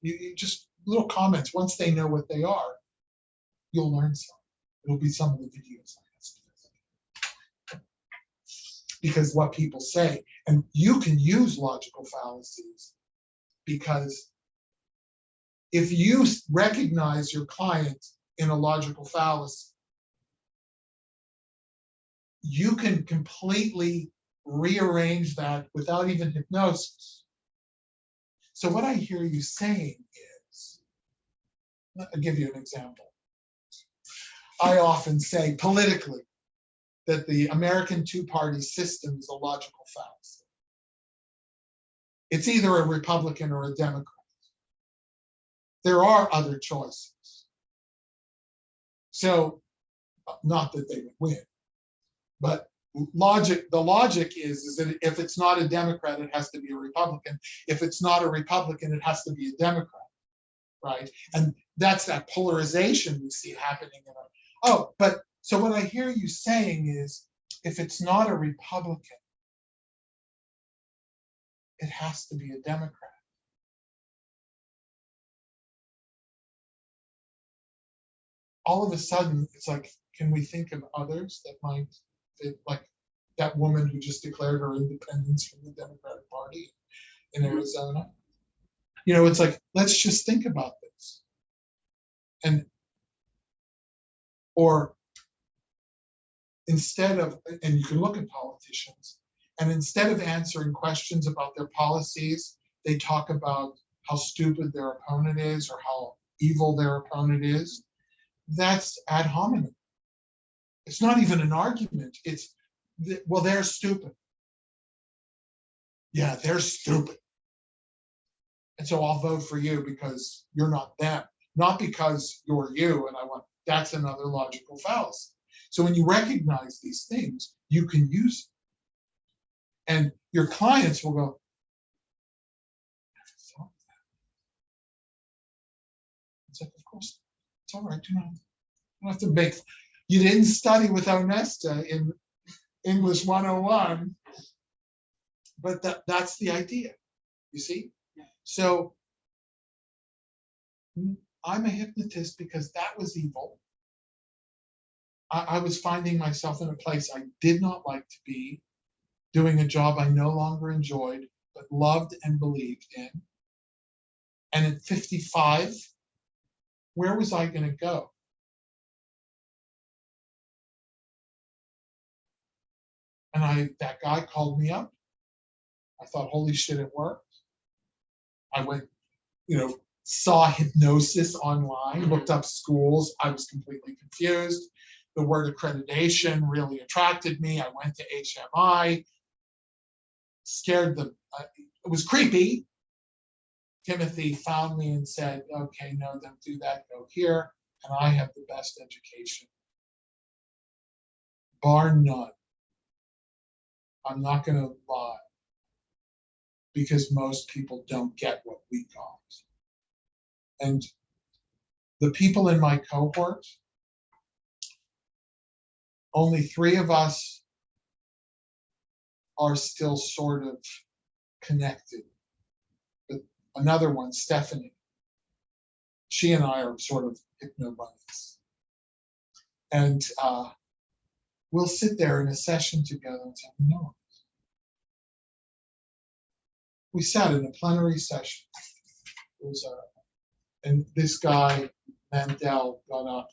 You just little comments. Once they know what they are, you'll learn some. It'll be some of the videos I have. Because what people say, And you can use logical fallacies because if you recognize your client in a logical fallacy, you can completely rearrange that without even hypnosis. So what I hear you saying is, I'll give you an example. I often say politically that the American two-party system is a logical fallacy. It's either a Republican or a Democrat. There are other choices. So, not that they would win, but the logic is that if it's not a Democrat, it has to be a Republican. If it's not a Republican, it has to be a Democrat, right? And that's that polarization we see happening in our, but so what I hear you saying is, if it's not a Republican, it has to be a Democrat. All of a sudden, it's like, can we think of others that might fit, like that woman who just declared her independence from the Democratic Party in Arizona? You know, it's like, let's just think about this. Or instead of, and you can look at politicians, and instead of answering questions about their policies, they talk about how stupid their opponent is or how evil their opponent is. That's ad hominem. It's not even an argument. It's, well, they're stupid. Yeah, they're stupid. And so I'll vote for you because you're not them, not because you're you. And that's another logical fallacy. So when you recognize these things, you can use them. And your clients will go, it's like, of course, it's all right. You don't have to make, you didn't study with Onesta in English 101, but that's the idea, you see? So I'm a hypnotist because that was evil. I was finding myself in a place I did not like to be, doing a job I no longer enjoyed, but loved and believed in. And at 55, where was I going to go? And that guy called me up. I thought, holy shit, it worked. I went, saw hypnosis online, looked up schools. I was completely confused. The word accreditation really attracted me. I went to HMI, it was creepy. Timothy found me and said, okay, no, don't do that, go here. And I have the best education, bar none. I'm not going to lie, because most people don't get what we got. And the people in my cohort, only 3 of us are still sort of connected. But another one, Stephanie, she and I are sort of hypno buddies. And we'll sit there in a session together and say, no. We sat in a plenary session. It was and this guy, Mandel, got up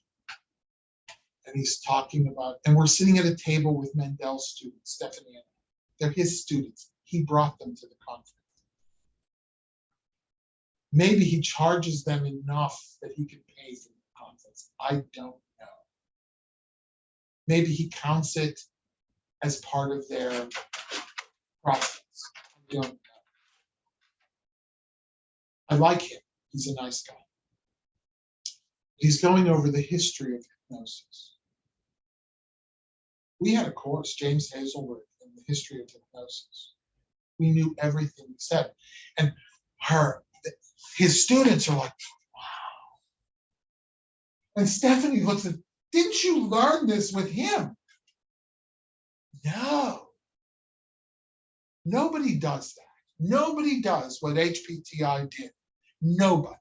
and he's talking about, and we're sitting at a table with Mandel's students, Stephanie and I. They're his students. He brought them to the conference. Maybe he charges them enough that he can pay for the conference. I don't know. Maybe he counts it as part of their profits. I don't know. I like him. He's a nice guy. He's going over the history of hypnosis. We had a course, James Hazelwood, in the history of hypnosis. We knew everything he said. And his students are like, wow. And Stephanie looks at, didn't you learn this with him? No. Nobody does that. Nobody does what HPTI did. Nobody.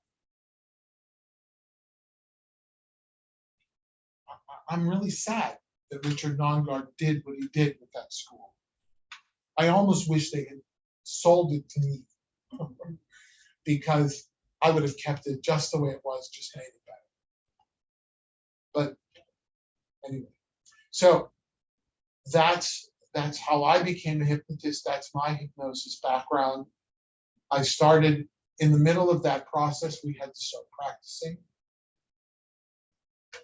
I'm really sad that Richard Nongard did what he did with that school. I almost wish they had sold it to me because I would have kept it just the way it was, just made it better. But anyway, so that's how I became a hypnotist. That's my hypnosis background. I started in the middle of that process. We had to start practicing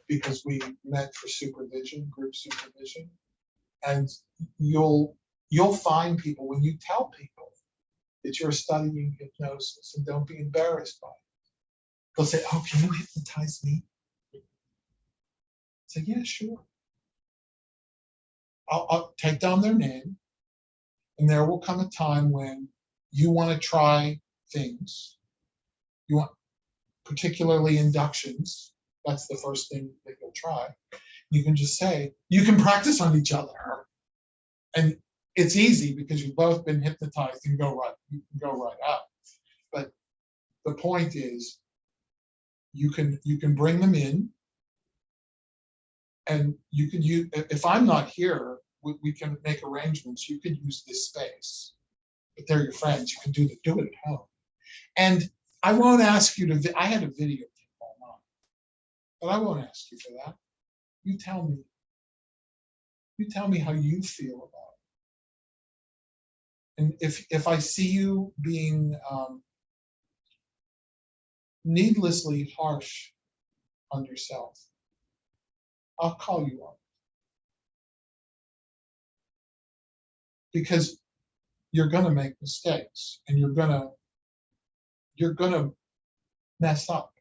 because we met for supervision, group supervision. And you'll find people when you tell people that you're studying hypnosis, and don't be embarrassed by it. They'll say, "Oh, can you hypnotize me?" I say, "Yeah, sure." I'll take down their name, and there will come a time when you want to try things. You want, particularly inductions. That's the first thing that you'll try. You can just say, you can practice on each other. And it's easy because you've both been hypnotized and you can go right up. But the point is, you can bring them in, and you can use, if I'm not here, we can make arrangements. You can use this space, but they're your friends. You can do it at home. And I won't ask you to, I had a videotape all night, but I won't ask you for that. You tell me how you feel about it. And if I see you being needlessly harsh on yourself, I'll call you up. Because you're gonna make mistakes, and you're gonna mess up.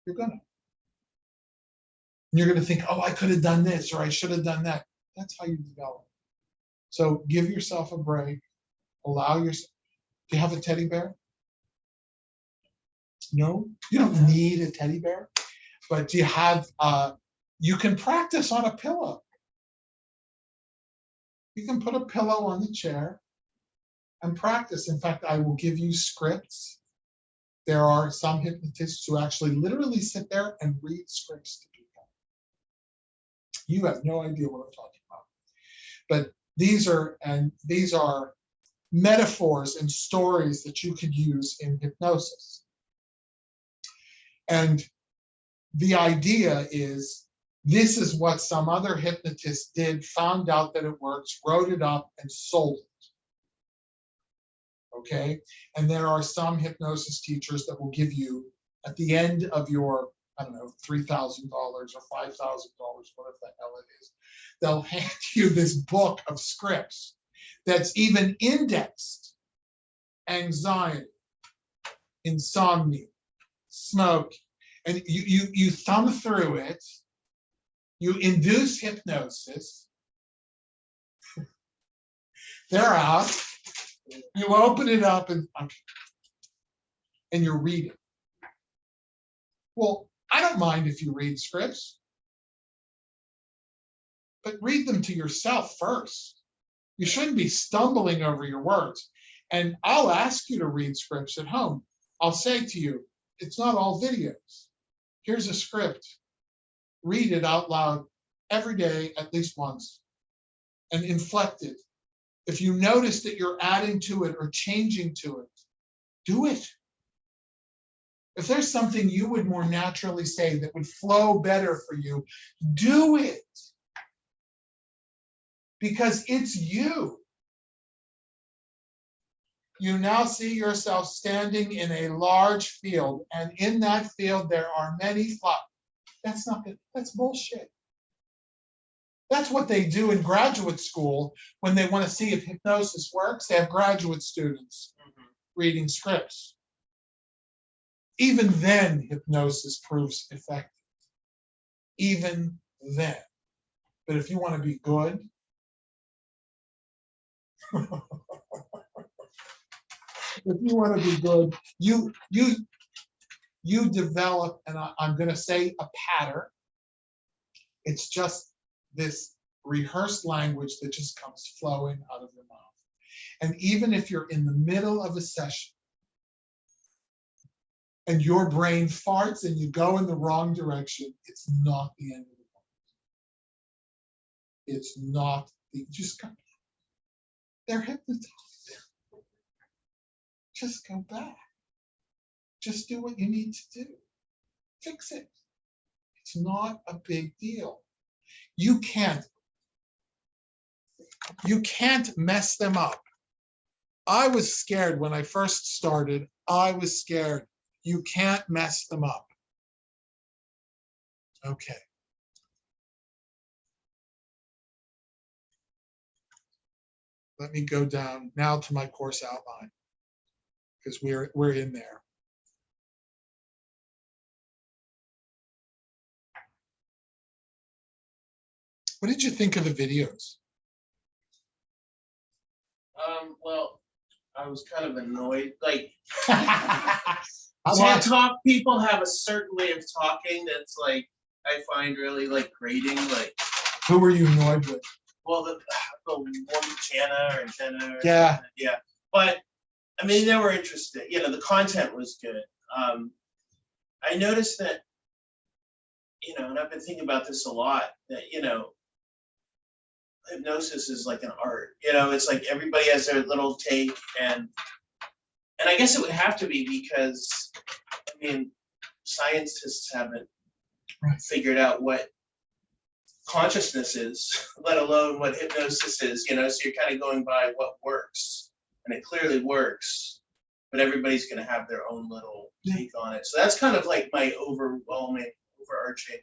You're gonna think, "Oh, I could have done this, or I should have done that." That's how you develop. So give yourself a break. Allow yourself. Do you have a teddy bear? No, you don't need a teddy bear. But do you have? You can practice on a pillow. You can put a pillow on the chair and practice. In fact, I will give you scripts. There are some hypnotists who actually literally sit there and read scripts to people. You have no idea what I'm talking about. But these are metaphors and stories that you could use in hypnosis. And the idea is, this is what some other hypnotist did, found out that it works, wrote it up, and sold it. Okay? And there are some hypnosis teachers that will give you, at the end of your, I don't know, $3,000 or $5,000, whatever the hell it is, they'll hand you this book of scripts that's even indexed: anxiety, insomnia, smoke. And you thumb through it, you induce hypnosis, they're out, you open it up, and you're reading. Well, I don't mind if you read scripts, but read them to yourself first. You shouldn't be stumbling over your words. And I'll ask you to read scripts at home. I'll say to you, it's not all videos. Here's a script. Read it out loud every day, at least once, and inflect it. If you notice that you're adding to it or changing to it, do it. If there's something you would more naturally say that would flow better for you, do it. Because it's you. You now see yourself standing in a large field, and in that field there are many flowers. That's not good. That's bullshit. That's what they do in graduate school when they want to see if hypnosis works. They have graduate students reading scripts. Even then, hypnosis proves effective. Even then. But if you want to be good, if you want to be good, you develop, and I'm going to say a pattern. It's just this rehearsed language that just comes flowing out of your mouth. And even if you're in the middle of a session and your brain farts and you go in the wrong direction, it's not the end of the world. It's not, just They're hypnotized. Just go back. Just do what you need to do. Fix it. It's not a big deal. You can't mess them up. I was scared when I first started. I was scared. You can't mess them up. Okay. Let me go down now to my course outline because we're in there. What did you think of the videos? Well, I was kind of annoyed. Like, I TED watched. Talk people have a certain way of talking that's like I find really like grating. Like, Who were you annoyed with? well, the woman Jenna. Yeah. Yeah. But I mean, they were interesting. You know, the content was good. I noticed that, you know, and I've been thinking about this a lot. That, you know, hypnosis is like an art. You know, it's like everybody has their little take, and I guess it would have to be because, I mean, scientists haven't figured out what consciousness is, let alone what hypnosis is, you know, so you're kind of going by what works, and it clearly works, but everybody's going to have their own little take on it. So that's kind of like my overarching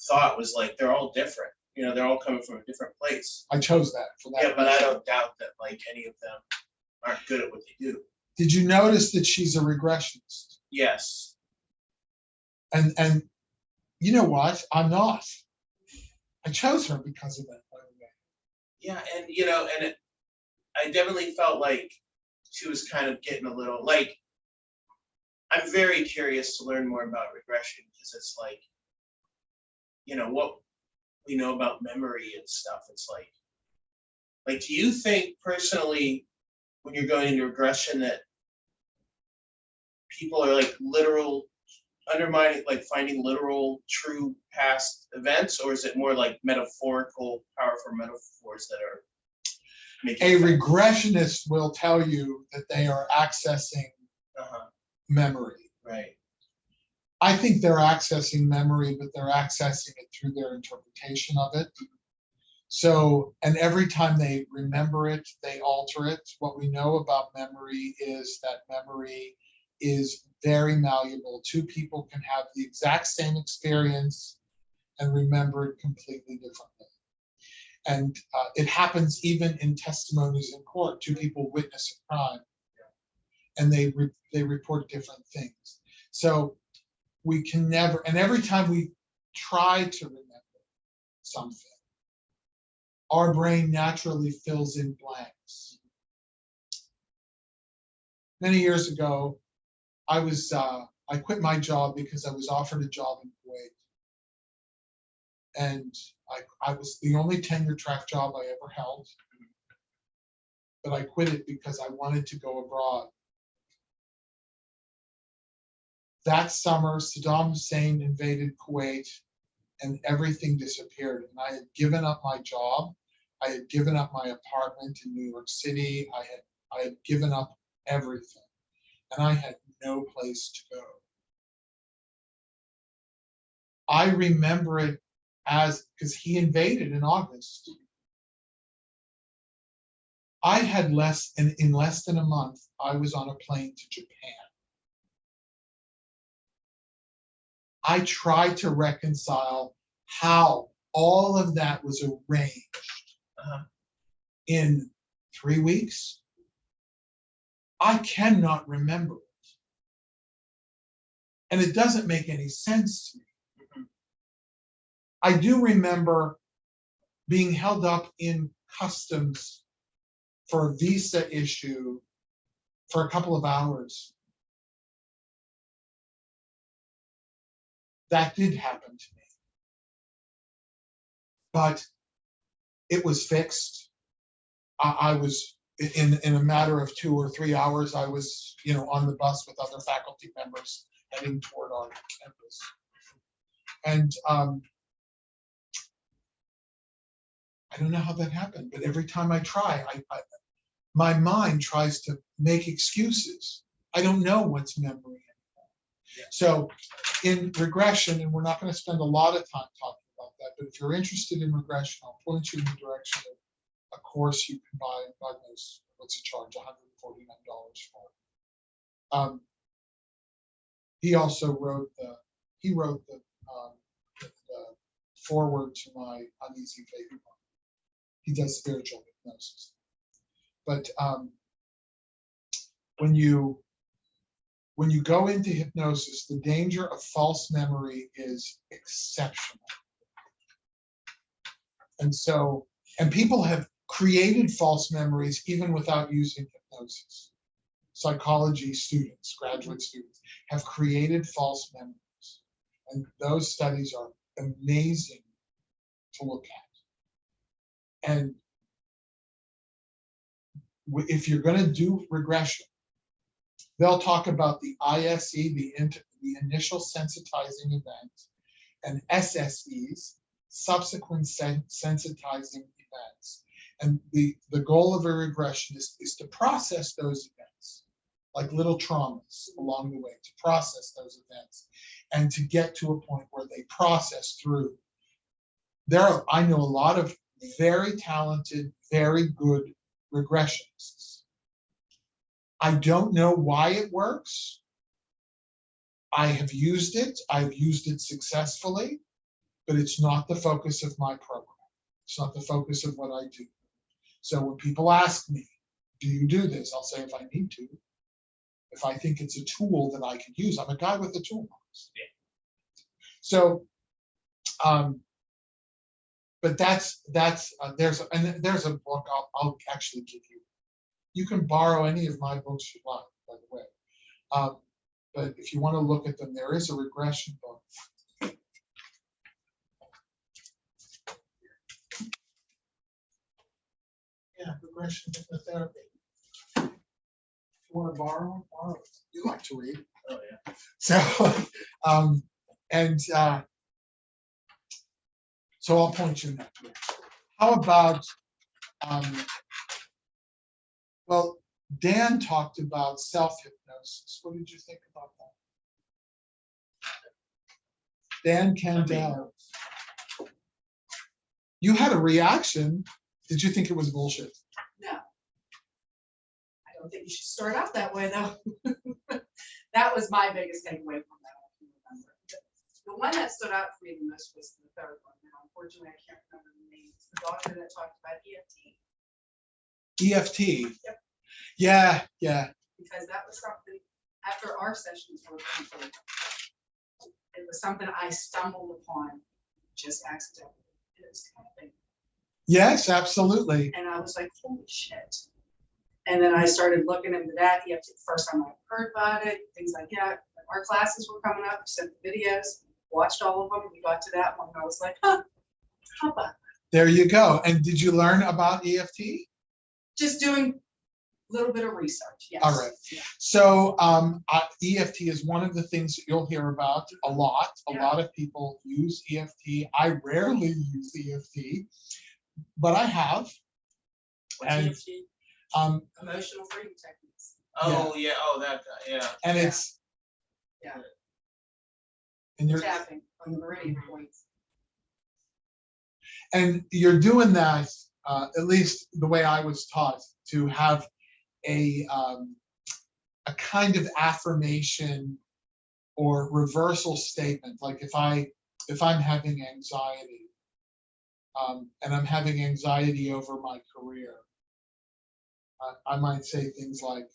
thought was like, they're all different. You know, they're all coming from a different place. I chose that for that. Yeah, but I don't doubt that like any of them aren't good at what they do. Did you notice that she's a regressionist? Yes. And you know what? I'm not. I chose her because of that, by the way. Yeah, and you know, and I definitely felt like she was kind of getting a little like. I'm very curious to learn more about regression because it's like, you know, what we know about memory and stuff. It's like, do you think personally, when you're going into regression, that people are like literal undermining, like finding literal true past events, or is it more like metaphorical, powerful metaphors that are making A sense? regressionist will tell you that they are accessing memory. Right. I think they're accessing memory, but they're accessing it through their interpretation of it. So, and every time they remember it, they alter it. What we know about memory is that memory is very malleable. Two people can have the exact same experience and remember it completely differently. And it happens even in testimonies in court. Two people witness a crime, and they report different things. So we can never, and every time we try to remember something, our brain naturally fills in blanks. Many years ago, I quit my job because I was offered a job in Kuwait. And I was the only tenure track job I ever held. But I quit it because I wanted to go abroad. That summer, Saddam Hussein invaded Kuwait and everything disappeared. And I had given up my job. I had given up my apartment in New York City. I had given up everything. And I had no place to go. I remember it as, because he invaded in August. I had in less than a month, I was on a plane to Japan. I tried to reconcile how all of that was arranged in 3 weeks. I cannot remember it. And it doesn't make any sense to me. I do remember being held up in customs for a visa issue for a couple of hours. That did happen to me. But it was fixed. I was in a matter of 2 or 3 hours, I was, on the bus with other faculty members heading toward our campus. And I don't know how that happened, but every time I try, my mind tries to make excuses. I don't know what's memory anymore. Yeah. So in regression, and we're not going to spend a lot of time talking about that, but if you're interested in regression, I'll point you in the direction of a course you can buy. God knows what's a charge, $149 for it. He also wrote the foreword to my Uneasy Faith book. He does spiritual hypnosis. But when you go into hypnosis, the danger of false memory is exceptional. And people have created false memories even without using hypnosis. Psychology students, graduate students, have created false memories. And those studies are amazing to look at. And if you're going to do regression, they'll talk about the ISE, the initial sensitizing event, and SSEs, subsequent sensitizing events. And the goal of a regression is to process those events, like little traumas along the way, to process those events and to get to a point where they process through. I know a lot of very talented, very good regressionists. I don't know why it works. I have used it. I've used it successfully, but it's not the focus of my program. It's not the focus of what I do. So when people ask me, do you do this? I'll say if I need to. If I think it's a tool that I can use, I'm a guy with a toolbox. Yeah. So, but there's a book I'll actually give you. You can borrow any of my books you like, by the way. But if you want to look at them, there is a regression book. Yeah, regression hypnotherapy. If you want to borrow it. You like to read. Oh yeah. So, so I'll point you in that direction. How about, well, Dan talked about self-hypnosis. What did you think about that? Dan Kendall. You had a reaction. Did you think it was bullshit? No. I don't think you should start out that way, though. That was my biggest takeaway from that. I can remember. The one that stood out for me the most was the third one. Now, unfortunately, I can't remember the name. It's the doctor that talked about EFT. EFT. Yep. Yeah. Because that was something, after our sessions were complete, it was something I stumbled upon just accidentally. It was kind of thing. Yes, absolutely. And I was like, holy shit. And then I started looking into that. EFT, the first time I heard about it, things like that. Our classes were coming up, sent the videos, watched all of them. We got to that one, and I was like, huh, how about that? There you go. And did you learn about EFT? Just doing a little bit of research, yes. All right. Yeah. So EFT is one of the things that you'll hear about a lot. A lot of people use EFT. I rarely use EFT, but I have. What's And, EFT? Emotional freedom techniques. Oh yeah. Oh that guy. Yeah. And Yeah. it's. Yeah. And you're Tapping on the meridian points. And you're doing that, at least the way I was taught, to have a kind of affirmation or reversal statement. Like if I'm having anxiety, and I'm having anxiety over my career, I might say things like,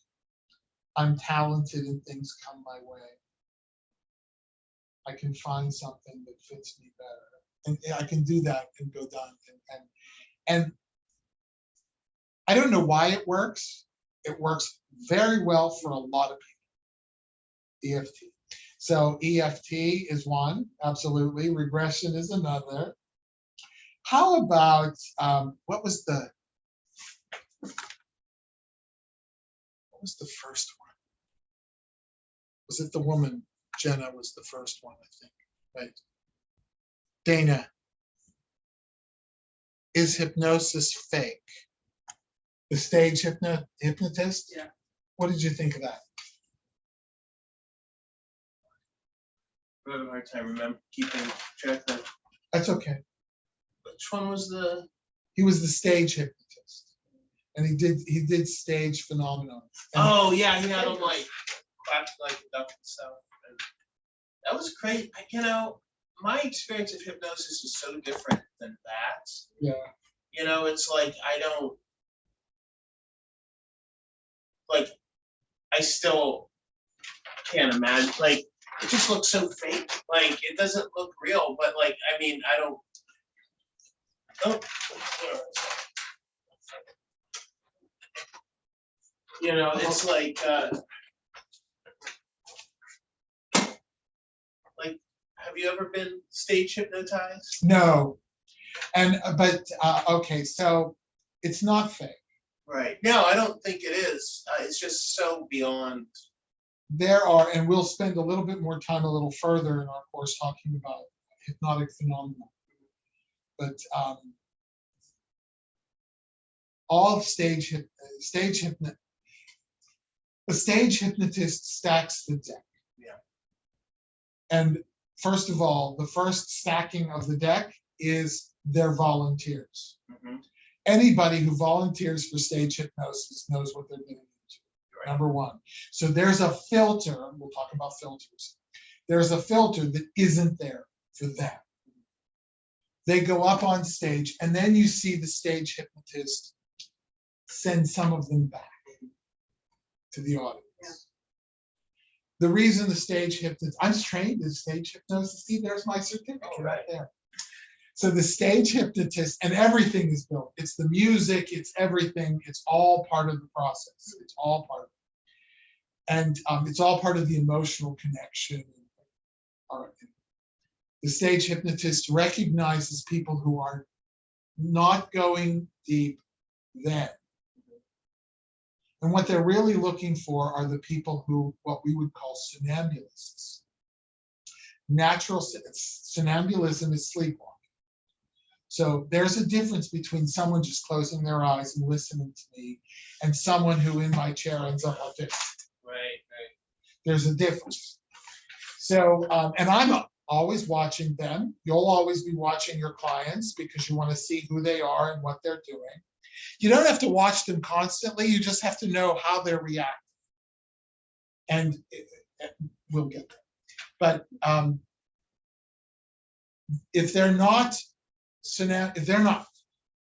I'm talented and things come my way. I can find something that fits me better. And I can do that and go down. And I don't know why it works. It works very well for a lot of people. EFT. So EFT is one, absolutely. Regression is another. How about, what was the first one? Was it the woman? Jenna was the first one, I think, right? Dana, is hypnosis fake? The stage hypnotist? Yeah. What did you think of that? I'm having a hard time remember keeping track of That's okay. which one was the. He was the stage hypnotist. And he did stage phenomenon. And Oh yeah, he had him like clapped like a duck and stuff. And that was great. My experience of hypnosis is so different than that. yeah. It's like I don't like. I still can't imagine. Like it just looks so fake. Like it doesn't look real. But like I mean, I don't. Oh. It's like have you ever been stage hypnotized? No. But okay, so it's not fake. Right. No, I don't think it is. It's just so beyond. There are, and we'll spend a little bit more time a little further in our course talking about hypnotic phenomena. But all stage the stage hypnotist stacks the deck. Yeah. And first of all, the first stacking of the deck is their volunteers. Mhm. Anybody who volunteers for stage hypnosis knows what they're getting into. Right. Number one. So there's a filter, we'll talk about filters. There's a filter that isn't there for them. They go up on stage, and then you see the stage hypnotist send some of them back to the audience. Yeah. The reason the stage hypnotist, I'm trained in stage hypnosis. See, there's my certificate Oh, right there. So the stage hypnotist, and everything is built. It's the music, it's everything. It's all part of the process. It's all part of it. And it's all part of the emotional connection. All right. The stage hypnotist recognizes people who are not going deep then. And what they're really looking for are the people who, what we would call somnambulists. Natural somnambulism is sleepwalking. So there's a difference between someone just closing their eyes and listening to me and someone who in my chair ends up like this. Right. There's a difference. So, and I'm always watching them. You'll always be watching your clients because you want to see who they are and what they're doing. You don't have to watch them constantly. You just have to know how they're reacting. And we'll get there. But if they're not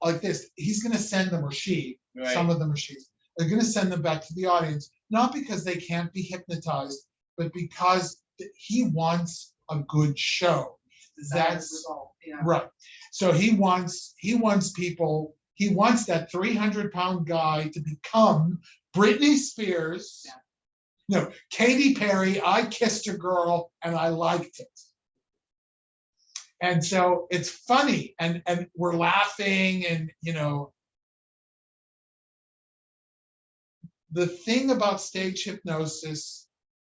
like this, he's going to send them, or she, Right. some of them are she's, they're going to send them back to the audience, not because they can't be hypnotized, but because he wants a good show. That's result. Yeah. right. So he wants people, he wants that 300-pound guy to become Britney Spears. Yeah. No, Katy Perry, I kissed a girl and I liked it. And so it's funny and we're laughing and, the thing about stage hypnosis,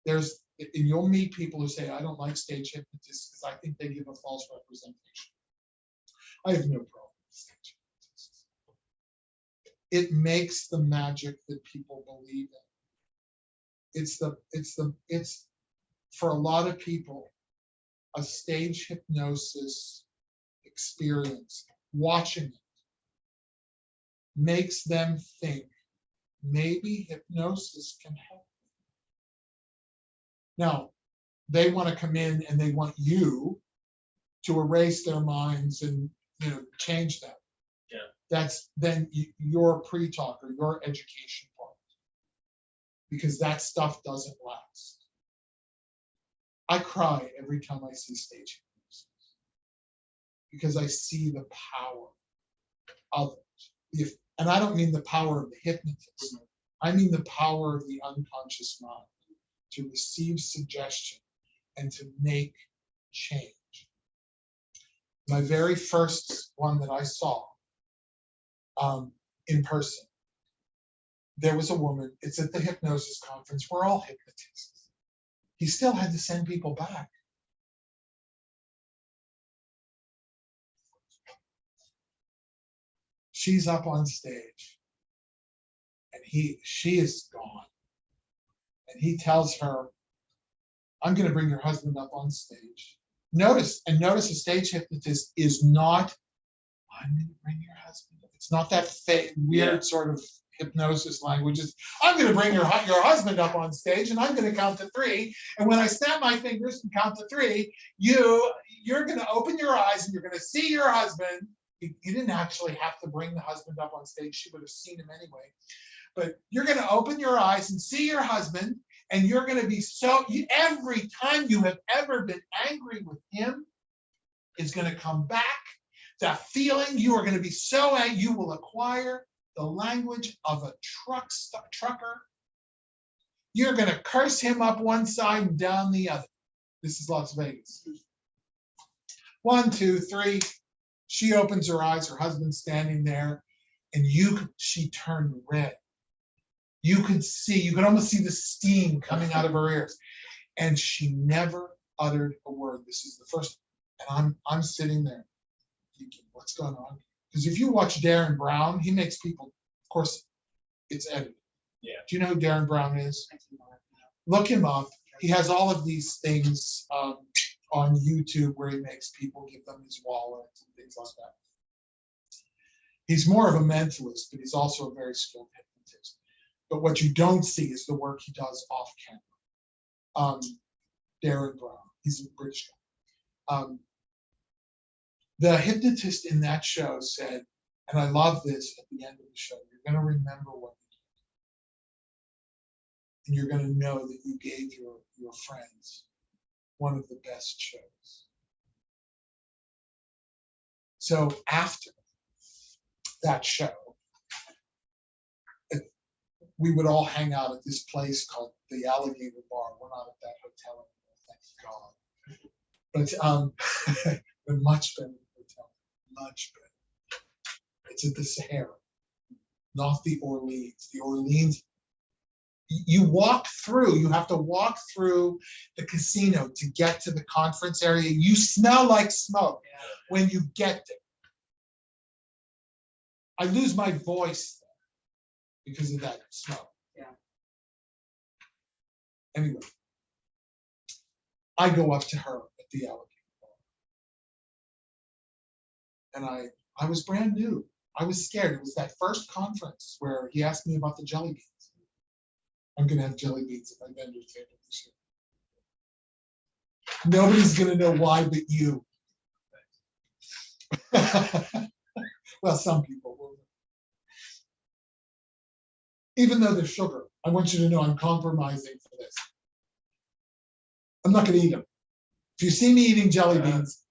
and you'll meet people who say, I don't like stage hypnotists because I think they give a false representation. I have no problem with stage hypnotists. It makes the magic that people believe in. It's for a lot of people, a stage hypnosis experience, watching it, makes them think maybe hypnosis can help them. Now, they want to come in and they want you to erase their minds and change them. Yeah. That's then your pre-talk or your education part, because that stuff doesn't last. I cry every time I see stage hypnosis because I see the power of it. And I don't mean the power of the hypnotist. I mean the power of the unconscious mind to receive suggestion and to make change. My very first one that I saw in person, there was a woman, it's at the hypnosis conference, we're all hypnotists. He still had to send people back. She's up on stage she is gone. And he tells her, I'm going to bring your husband up on stage. Notice a stage hypnotist is not, I'm going to bring your husband up. It's not that weird sort of hypnosis language. It's, I'm going to bring your husband up on stage and I'm going to count to 3. And when I snap my fingers and count to 3, you're going to open your eyes and you're going to see your husband. You didn't actually have to bring the husband up on stage. She would have seen him anyway. But you're going to open your eyes and see your husband, and you're going to be every time you have ever been angry with him is going to come back. That feeling, you are going to be so angry, you will acquire the language of a trucker. You're going to curse him up one side and down the other. This is Las Vegas. 1, 2, 3. She opens her eyes, her husband's standing there, and she turned red. You could almost see the steam coming out of her ears. And she never uttered a word. This is the first, and I'm sitting there thinking, what's going on? Because if you watch Darren Brown, he makes people, of course, it's edited. Yeah. Do you know who Darren Brown is? Look him up. He has all of these things on YouTube where he makes people give them his wallet and things like that. He's more of a mentalist, but he's also a very skilled hypnotist. But what you don't see is the work he does off camera. Darren Brown, he's a British guy. The hypnotist in that show said, and I love this at the end of the show, you're going to remember what you did. And you're going to know that you gave your friends one of the best shows. So after that show, we would all hang out at this place called the Alligator Bar. We're not at that hotel anymore, thank God. But a much better hotel, much better. It's at the Sahara, not the Orleans. The Orleans, you have to walk through the casino to get to the conference area. You smell like smoke when you get there. I lose my voice because of that smoke. Yeah. Anyway, I go up to her at the Alligator Bar. And I was brand new. I was scared. It was that first conference where he asked me about the jelly beans. I'm going to have jelly beans at my vendor's table this year. Nobody's going to know why but you. Well, some people will. Even though they're sugar, I want you to know I'm compromising for this. I'm not going to eat them. If you see me eating jelly beans,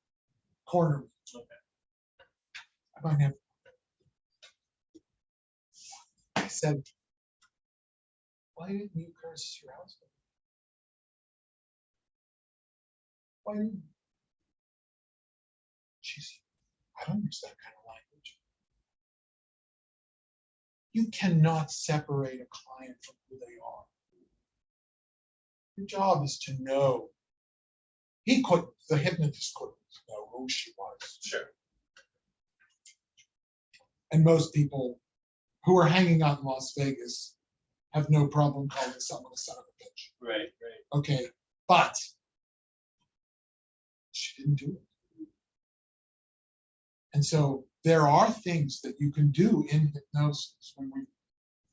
corner me. Okay. I might have. I said, why didn't you curse your husband? Why didn't you? She said, I don't use that kind of language. You cannot separate a client from who they are. Your job is to know. The hypnotist couldn't know who she was. Sure. And most people who are hanging out in Las Vegas have no problem calling someone a son of a bitch. Right, right. Okay, but she didn't do it. And so there are things that you can do in hypnosis. When we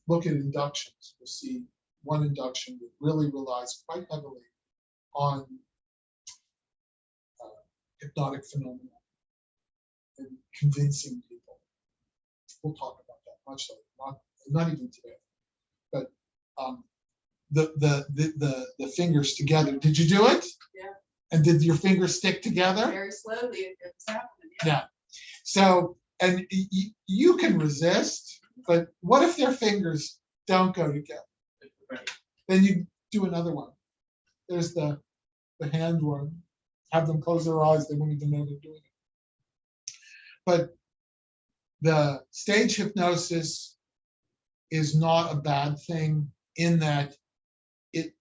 look at inductions, we'll see one induction that really relies quite heavily on hypnotic phenomena and convincing people. We'll talk about that much later, not even today. But the fingers together. Did you do it? Yeah. And did your fingers stick together? Very slowly, it's happening. Yeah. So, and you can resist, but what if their fingers don't go together? Right. Then you do another one. There's the hand one. Have them close their eyes, they won't even know they're doing it. But the stage hypnosis is not a bad thing in that it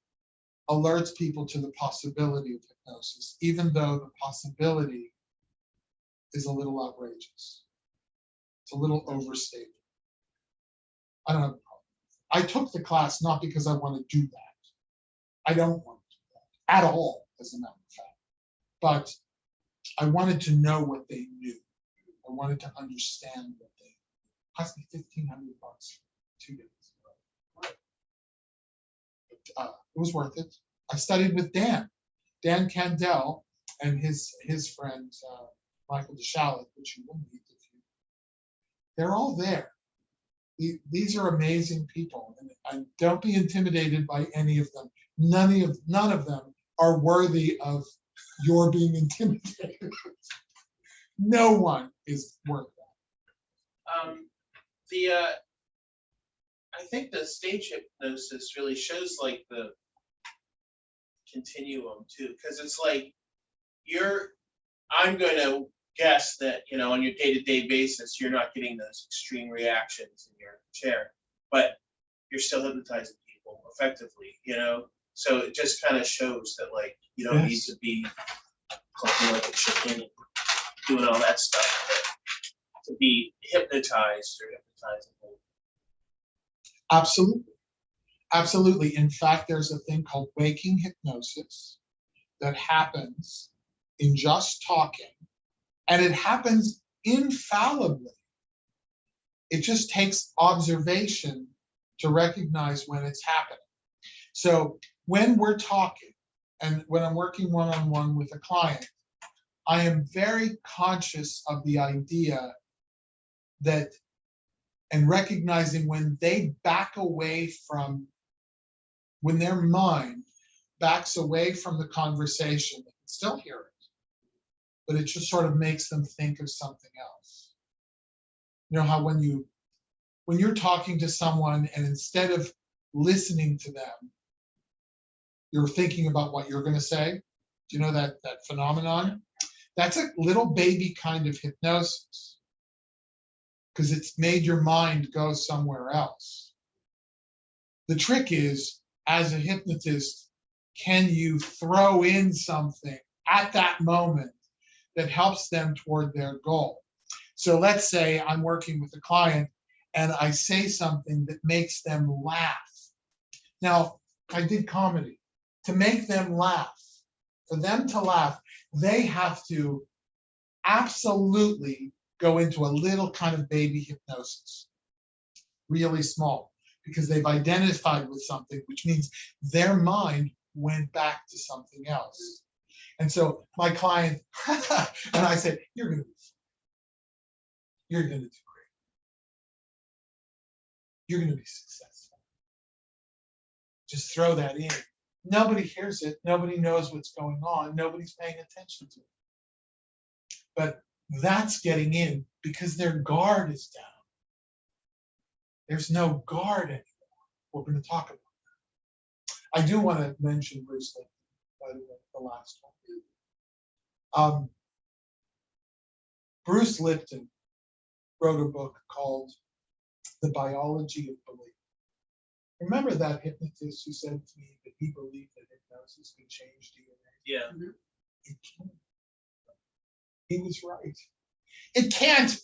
alerts people to the possibility of hypnosis, even though the possibility is a little outrageous. It's a little overstated. I don't have a problem. I took the class not because I want to do that. I don't want to do that at all, as a matter of fact. But I wanted to know what they knew. I wanted to understand what they knew. It cost me $1,500 2 days. But, it was worth it. I studied with Dan Candell, and his friend Michael DeShalit, which you will meet if you. They're all there. These are amazing people, and don't be intimidated by any of them. None of them are worthy of your being intimidated. No one is worth that. I think the stage hypnosis really shows like the continuum too, because it's like I'm going to guess that, on your day-to-day basis, you're not getting those extreme reactions in your chair, but you're still hypnotizing people effectively, so it just kind of shows that like you don't need to be clucking like a chicken and doing all that stuff to be hypnotized or hypnotizable. Absolutely. In fact, there's a thing called waking hypnosis that happens in just talking, and it happens infallibly. It just takes observation to recognize when it's happening. So when we're talking, and when I'm working one-on-one with a client, I am very conscious of the idea that, and recognizing when they back away from, when their mind backs away from the conversation, they can still hear it, but it just sort of makes them think of something else. You know how when you're talking to someone and instead of listening to them, you're thinking about what you're going to say? Do you know that phenomenon? That's a little baby kind of hypnosis, because it's made your mind go somewhere else. The trick is, as a hypnotist, can you throw in something at that moment that helps them toward their goal? So let's say I'm working with a client and I say something that makes them laugh. Now, I did comedy. To make them laugh, for them to laugh, they have to absolutely go into a little kind of baby hypnosis, really small, because they've identified with something, which means their mind went back to something else. And so my client, and I said, you're going to do great. You're going to be successful. Just throw that in. Nobody hears it. Nobody knows what's going on. Nobody's paying attention to it. But that's getting in because their guard is down. There's no guard anymore. We're going to talk about that. I do want to mention Bruce Lee, by the way, the last one. Bruce Lipton wrote a book called The Biology of Belief. Remember that hypnotist who said to me that he believed that hypnosis could change DNA? Yeah. It can. He was right. It can't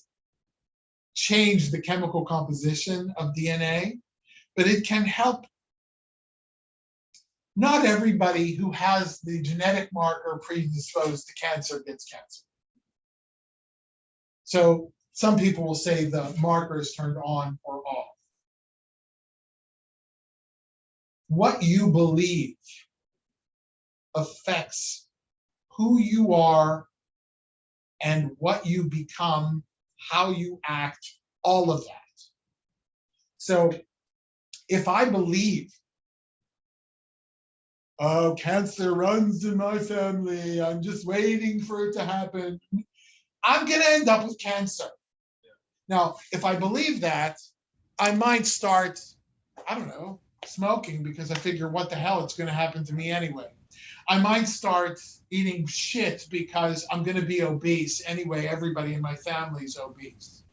change the chemical composition of DNA, but it can help. Not everybody who has the genetic marker predisposed to cancer gets cancer. So some people will say the marker is turned on or off. What you believe affects who you are and what you become, how you act, all of that. So if I believe, oh, cancer runs in my family, I'm just waiting for it to happen, I'm going to end up with cancer. Now, if I believe that, I might start, I don't know, smoking because I figure what the hell, it's going to happen to me anyway. I might start eating shit because I'm going to be obese anyway. Everybody in my family is obese.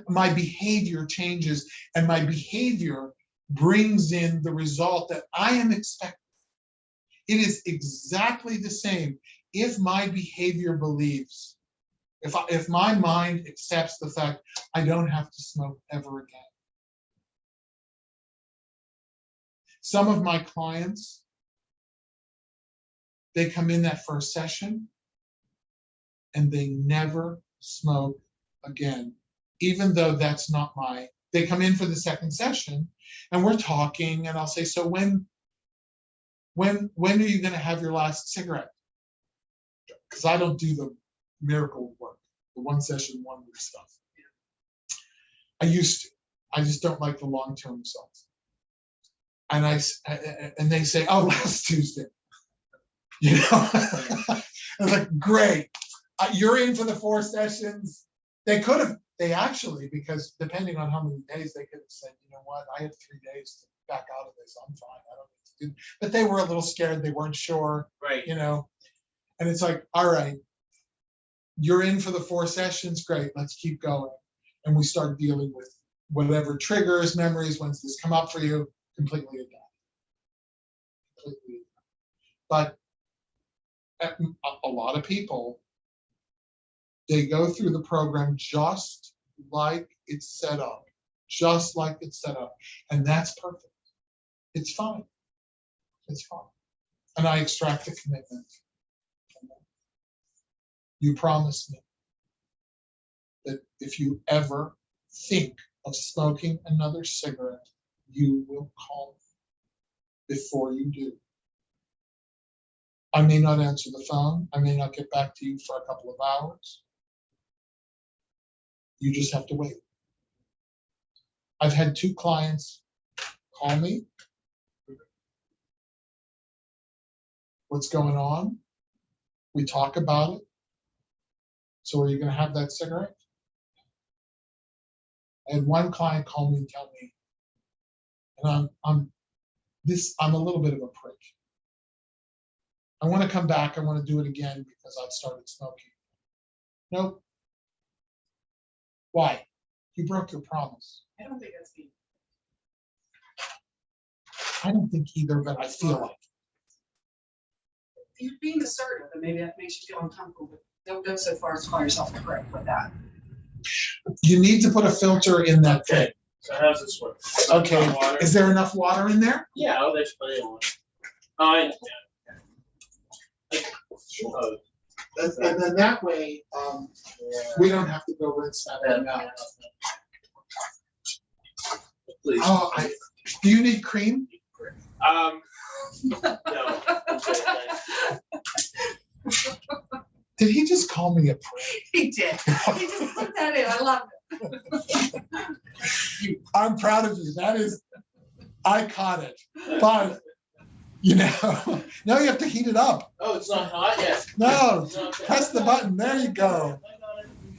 My behavior changes, and my behavior brings in the result that I am expecting. It is exactly the same if my behavior believes, if my mind accepts the fact I don't have to smoke ever again. Some of my clients, they come in that first session and they never smoke again, even though that's not they come in for the second session and we're talking and I'll say, so when are you going to have your last cigarette? Because I don't do the miracle work, the one session wonder stuff. I used to. I just don't like the long-term results. And and they say, oh, last Tuesday. You know, I was like, great. You're in for the 4 sessions. They actually, because depending on how many days, they could have said, you know what, I have 3 days to back out of this. I'm fine. I don't need to do. But they were a little scared. They weren't sure. Right. You know, and it's like, all right, you're in for the 4 sessions. Great. Let's keep going. And we start dealing with whatever triggers, memories, when's this come up for you, completely again. Completely. But a lot of people, they go through the program just like it's set up, and that's perfect. It's fine. It's fine. And I extract the commitment. You promise me that if you ever think of smoking another cigarette, you will call me before you do. I may not answer the phone. I may not get back to you for a couple of hours. You just have to wait. I've had 2 clients call me. What's going on? We talk about it. So are you going to have that cigarette? I had one client call me and tell me, and I'm a little bit of a prick. I want to come back. I want to do it again because I've started smoking. Nope. Why? You broke your promise. I don't think that's me. I don't think either, but I feel like. You're being assertive, and maybe that makes you feel uncomfortable, but don't go so far as to call yourself a prick with that. You need to put a filter in that thing. So how's this work? Okay. Water? Is there enough water in there? Yeah, oh, there's plenty of water. Oh, I understand. Oh, And then that way, we don't have to go rinse that yeah. thing out. Please. Oh, do you need cream? No. I'm good, thanks. Did he just call me a prick? He did. He just put that in. I love it. I'm proud of you. I caught it. But, you know, now you have to heat it up. Oh, it's not hot yet. No, It's not- press the button. There you go.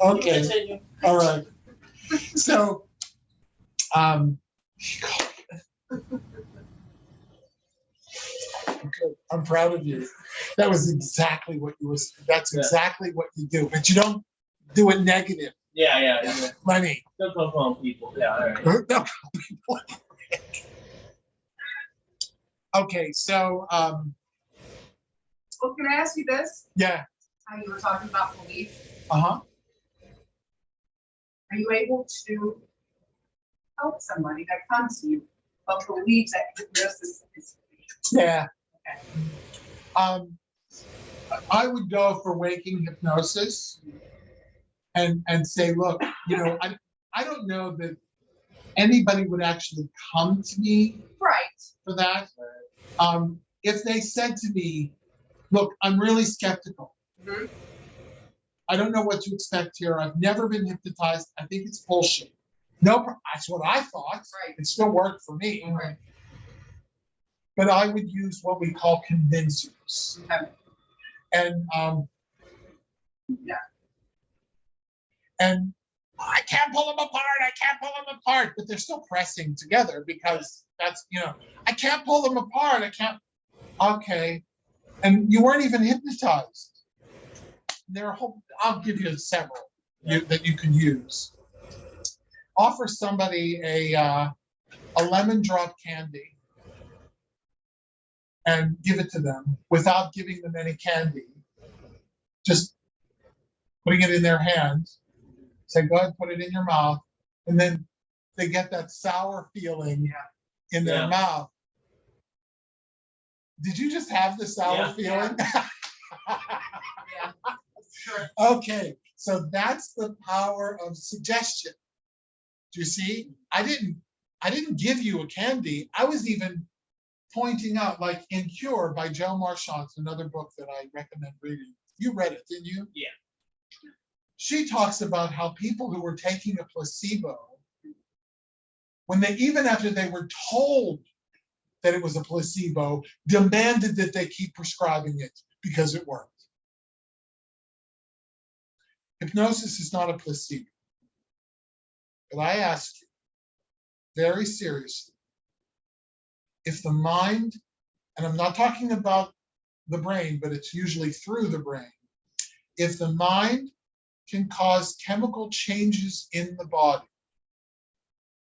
You Okay, continue. all right. So, good. I'm proud of you. That was exactly what that's Yeah. exactly what you do, but you don't do it negative. Yeah. Lenny. Don't come on people. Yeah, all right. No. Okay, so, Well, can I ask you this? yeah, How you were talking about belief. uh-huh. Are you able to help somebody that comes to you but believes that hypnosis is Yeah. Okay. I would go for waking hypnosis and say, look, you know, I don't know that anybody would actually come to me right? for that. If they said to me, look, I'm really skeptical. Mhm. I don't know what to expect here. I've never been hypnotized. I think it's bullshit. No, that's what I thought. Right. It still worked for me. Right. But I would use what we call convincers. Okay. And Yeah. And I can't pull them apart, but they're still pressing together because that's, you know, I can't pull them apart. I can't. Okay. And you weren't even hypnotized. There are I'll give you several that you can use. Offer somebody a lemon drop candy and give it to them without giving them any candy. Just putting it in their hands. Say, go ahead, put it in your mouth. And then they get that sour feeling in their mouth. Did you just have the sour Yeah. feeling? Yeah. Sure. Okay, so that's the power of suggestion. Do you see? I didn't give you a candy. I was even pointing out, like in Cure by Joe Marchant, another book that I recommend reading. You read it, didn't you? Yeah. She talks about how people who were taking a placebo, when they, even after they were told that it was a placebo, demanded that they keep prescribing it because it worked. Hypnosis is not a placebo. But I ask you very seriously, if the mind, and I'm not talking about the brain, but it's usually through the brain, if the mind can cause chemical changes in the body,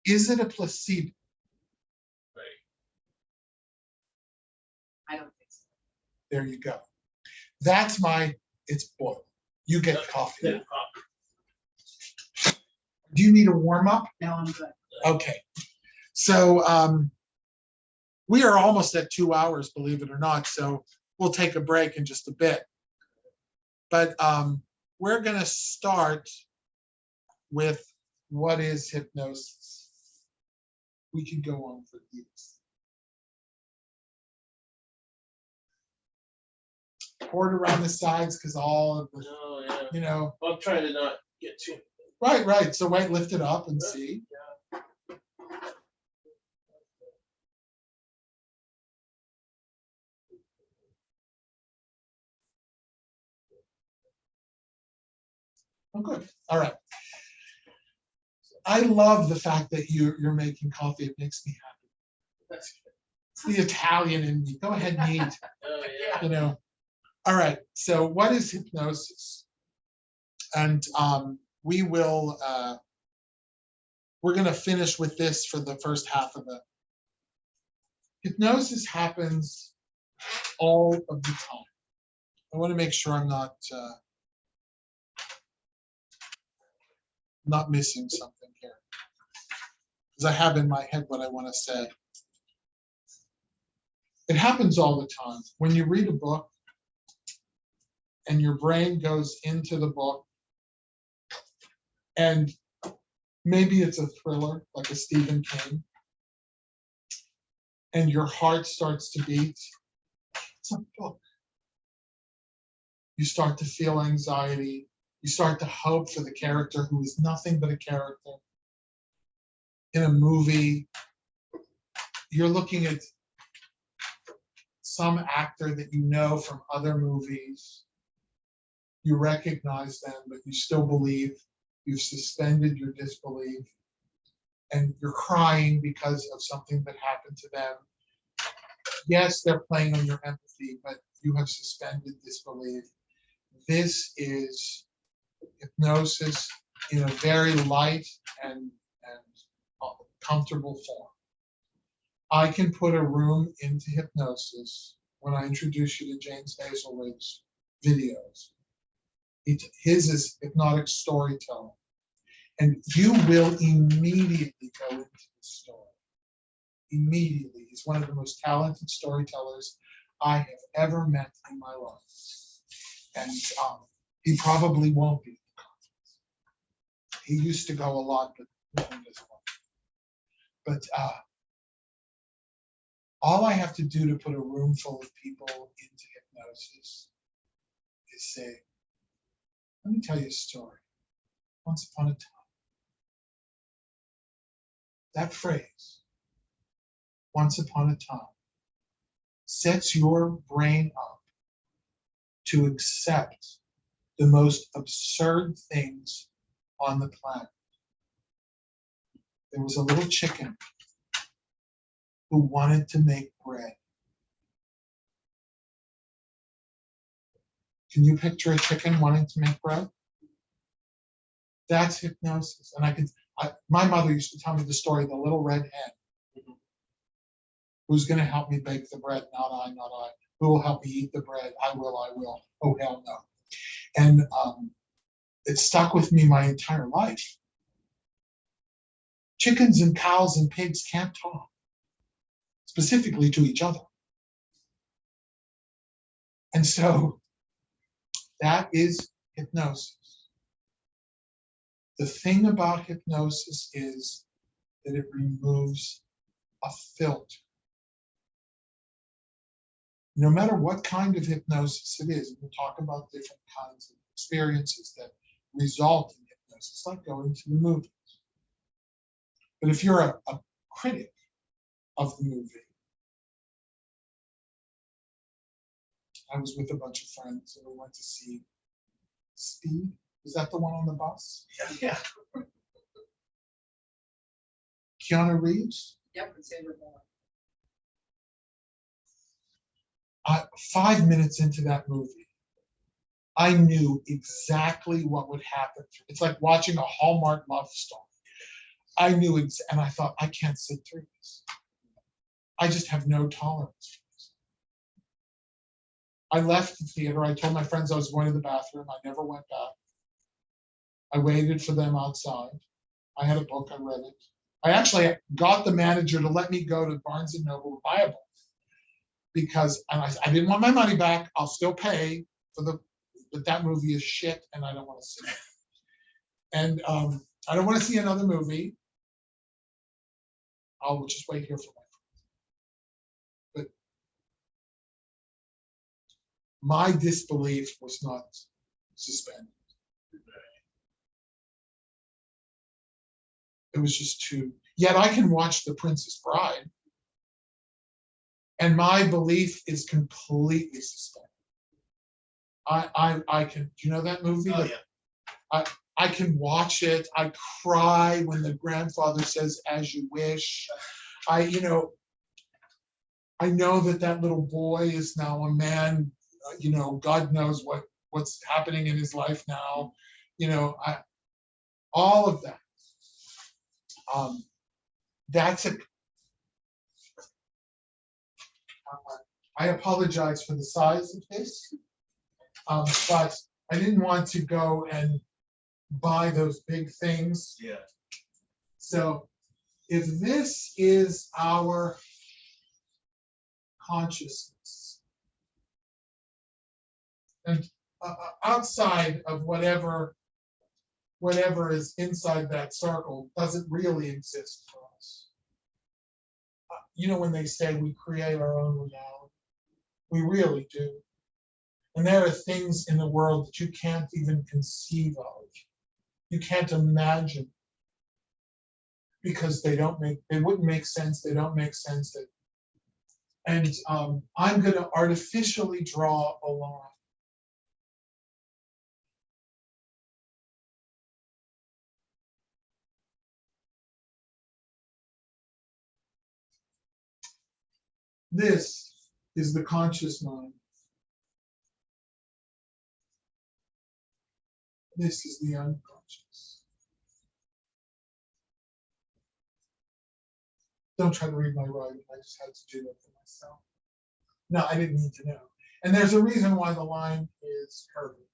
is it a placebo? I don't think so. There you go. That's my, it's boiled. You get coffee. Yeah. Do you need a warm up? No, I'm good. Okay. So we are almost at 2 hours, believe it or not. So we'll take a break in just a bit. But we're going to start with what is hypnosis. We can go on for these. Pour it around the sides because all of the, Oh, yeah. you know, I'm trying to not get too. right. So wait, lift it up and see. Oh, good. All right. I love the fact that you're making coffee. It makes me happy. It's the Italian in me. Go ahead and eat. Oh, yeah. You know. All right. So what is hypnosis? And we will. We're going to finish with this for the first half of it. Hypnosis happens all of the time. I want to make sure I'm not missing something here, because I have in my head what I want to say. It happens all the time. When you read a book and your brain goes into the book, and maybe it's a thriller like a Stephen King, and your heart starts to beat, it's a book. You start to feel anxiety. You start to hope for the character who is nothing but a character. In a movie, you're looking at some actor that you know from other movies. You recognize them, but you still believe. You've suspended your disbelief. And you're crying because of something that happened to them. Yes, they're playing on your empathy, but you have suspended disbelief. This is hypnosis in a very light and comfortable form. I can put a room into hypnosis when I introduce you to James Hazelwood's videos. His is hypnotic storytelling. And you will immediately go into the story. Immediately. He's one of the most talented storytellers I have ever met in my life. And he probably won't be. He used to go a lot, but not as much. But all I have to do to put a room full of people into hypnosis is say, let me tell you a story. Once upon a time. That phrase, once upon a time, sets your brain up to accept the most absurd things on the planet. There was a little chicken who wanted to make bread. Can you picture a chicken wanting to make bread? That's hypnosis. And my mother used to tell me the story of the little red hen. Who's going to help me bake the bread? Not I, not I. Who will help me eat the bread? I will, I will. Oh, hell no. And it stuck with me my entire life. Chickens and cows and pigs can't talk, specifically to each other. And so that is hypnosis. The thing about hypnosis is that it removes a filter. No matter what kind of hypnosis it is, we'll talk about different kinds of experiences that result in hypnosis, like going to the movies. But if you're a critic of the movie, I was with a bunch of friends and we went to see Speed. Is that the one on the bus? Yeah. Keanu Reeves? Yep, it's in the ball. 5 minutes into that movie, I knew exactly what would happen. It's like watching a Hallmark love story. I knew, and I thought, I can't sit through this. I just have no tolerance for this. I left the theater. I told my friends I was going to the bathroom. I never went back. I waited for them outside. I had a book. I read it. I actually got the manager to let me go to Barnes & Noble to buy a book because I didn't want my money back. I'll still pay for but that movie is shit and I don't want to see it. And I don't want to see another movie. I'll just wait here for my friends. But my disbelief was not suspended. It was just too. Yet I can watch The Princess Bride, and my belief is completely suspended. I can. Do you know that movie? Oh yeah. I can watch it. I cry when the grandfather says "as you wish." I know that little boy is now a man. God knows what's happening in his life now. All of that. That's I apologize for the size of this, but I didn't want to go and buy those big things. Yeah. So if this is our consciousness, and outside of whatever is inside that circle doesn't really exist for us. When they say we create our own reality, we really do. And there are things in the world that you can't even conceive of. You can't imagine because they wouldn't make sense. They don't make sense. And I'm going to artificially draw a line. This is the conscious mind. This is the unconscious. Don't try to read my writing. I just had to do that for myself. No, I didn't need to know. And there's a reason why the line is curvy.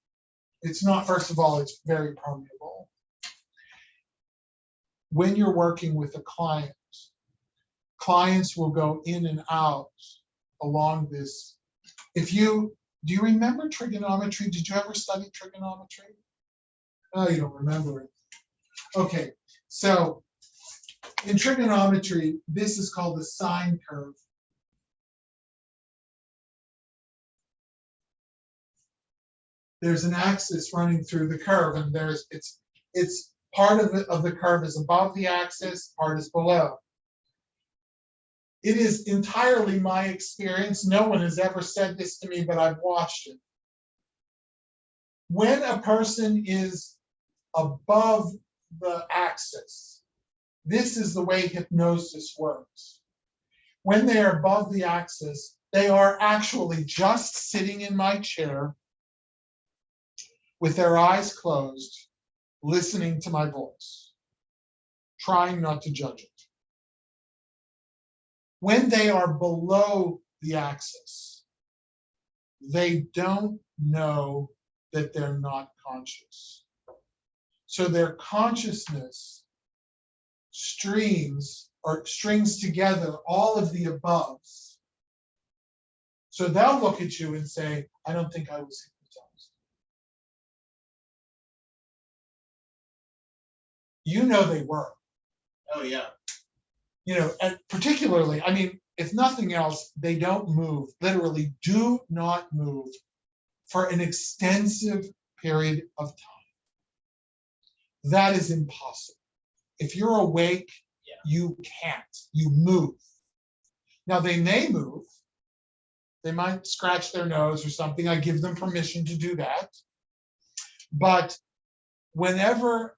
It's not, first of all, it's very permeable. When you're working with a client, clients will go in and out along this. Do you remember trigonometry? Did you ever study trigonometry? Oh, you don't remember it. Okay, so in trigonometry, this is called the sine curve. There's an axis running through the curve, and it's part of the curve is above the axis, part is below. It is entirely my experience. No one has ever said this to me, but I've watched it. When a person is above the axis, this is the way hypnosis works. When they are above the axis, they are actually just sitting in my chair with their eyes closed, listening to my voice, trying not to judge it. When they are below the axis, they don't know that they're not conscious. So their consciousness strings together all of the aboves So they'll look at you and say, I don't think I was hypnotized. You know they were. Oh, yeah. You know, and particularly, I mean, if nothing else, they don't move, literally do not move for an extensive period of time. That is impossible. If you're awake, Yeah. you can't. You move. Now they may move. They might scratch their nose or something. I give them permission to do that. But whenever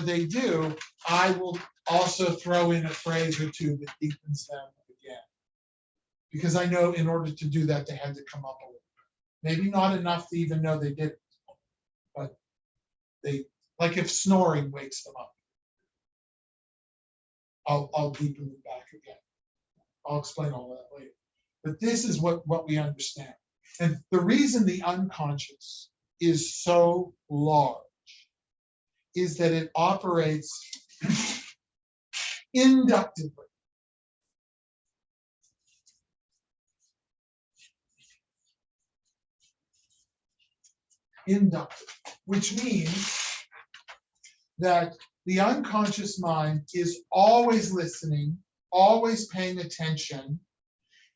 they do, I will also throw in a phrase or two that deepens them again. Because I know in order to do that, they had to come up a little bit. Maybe not enough to even know they did it, but they, like if snoring wakes them up, I'll deepen them back again. I'll explain all that later. But this is what we understand. And the reason the unconscious is so large is that it operates inductively. Inductive, which means that the unconscious mind is always listening, always paying attention.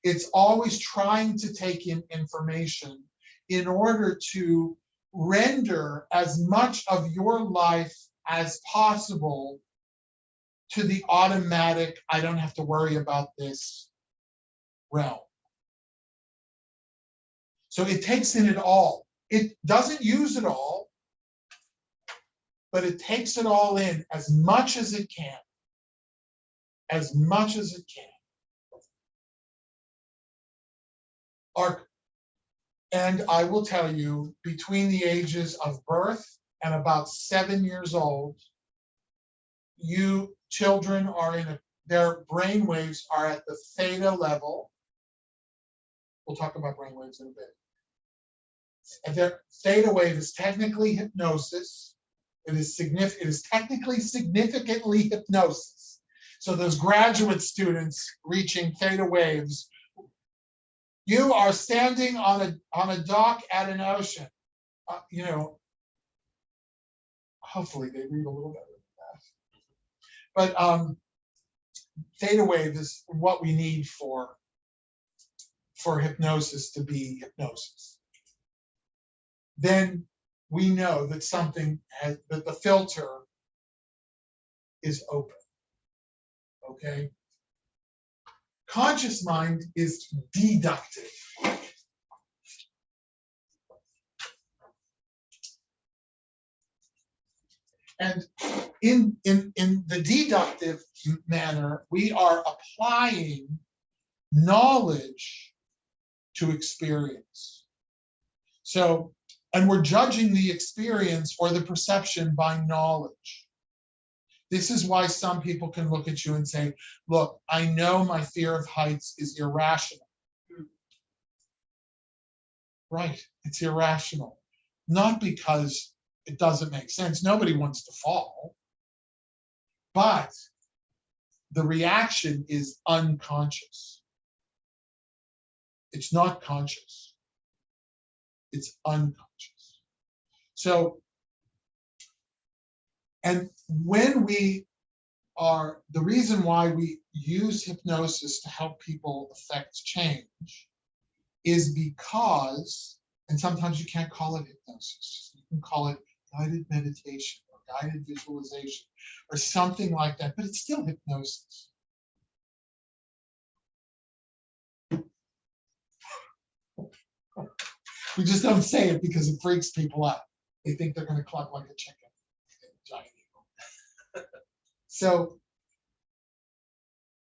It's always trying to take in information in order to render as much of your life as possible to the automatic, I don't have to worry about this realm. So it takes in it all. It doesn't use it all, but it takes it all in as much as it can. As much as it can. And I will tell you, between the ages of birth and about 7 years old, you children are their brain waves are at the theta level. We'll talk about brain waves in a bit. And their theta wave is technically hypnosis. It is technically significantly hypnosis. So those graduate students reaching theta waves, you are standing on a dock at an ocean. You know, hopefully they read a little better than that. But theta wave is what we need for hypnosis to be hypnosis. Then we know that that the filter is open. Okay? Conscious mind is deductive. And in the deductive manner, we are applying knowledge to experience. So, and we're judging the experience or the perception by knowledge. This is why some people can look at you and say, look, I know my fear of heights is irrational. Right, it's irrational. Not because it doesn't make sense. Nobody wants to fall. But the reaction is unconscious. It's not conscious. It's unconscious. So, and when we are, the reason why we use hypnosis to help people affect change is because, and sometimes you can't call it hypnosis, you can call it guided meditation or guided visualization or something like that, but it's still hypnosis. We just don't say it because it freaks people out. They think they're going to cluck like a chicken. Giant eagle. So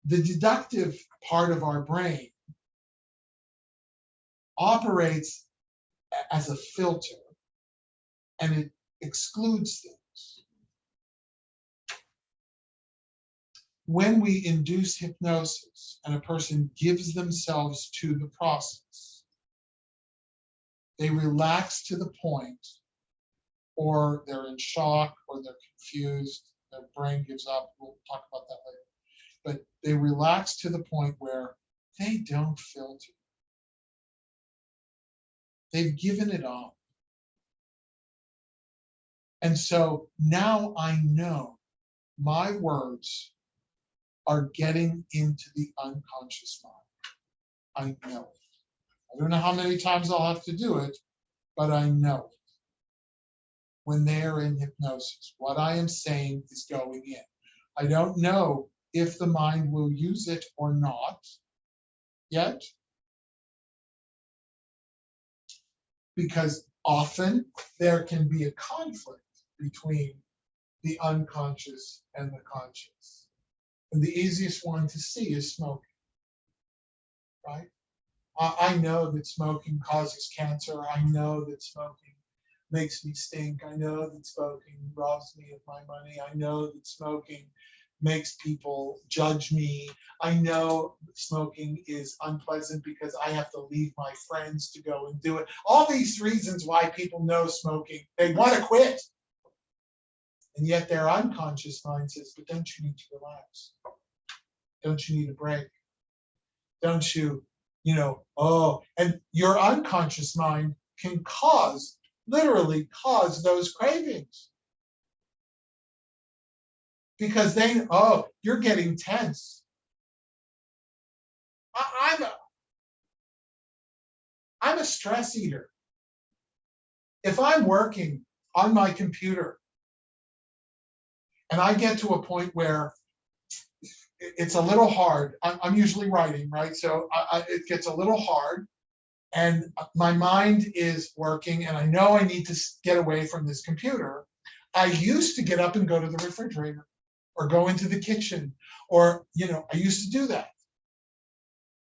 the deductive part of our brain operates as a filter and it excludes things. When we induce hypnosis and a person gives themselves to the process, they relax to the point, or they're in shock, or they're confused, their brain gives up. We'll talk about that later. But they relax to the point where they don't filter. They've given it up. And so now I know my words are getting into the unconscious mind. I know it. I don't know how many times I'll have to do it, but I know it. When they're in hypnosis, what I am saying is going in. I don't know if the mind will use it or not yet, because often there can be a conflict between the unconscious and the conscious. And the easiest one to see is smoking, right? I know that smoking causes cancer. I know that smoking makes me stink. I know that smoking robs me of my money. I know that smoking makes people judge me. I know smoking is unpleasant because I have to leave my friends to go and do it. All these reasons why people know smoking, they want to quit. And yet their unconscious mind says, but don't you need to relax? Don't you need a break? Don't you, and your unconscious mind can literally cause those cravings. Because you're getting tense. I'm a stress eater. If I'm working on my computer and I get to a point where it's a little hard, I'm usually writing, right? So it gets a little hard and my mind is working and I know I need to get away from this computer. I used to get up and go to the refrigerator or go into the kitchen, or, I used to do that.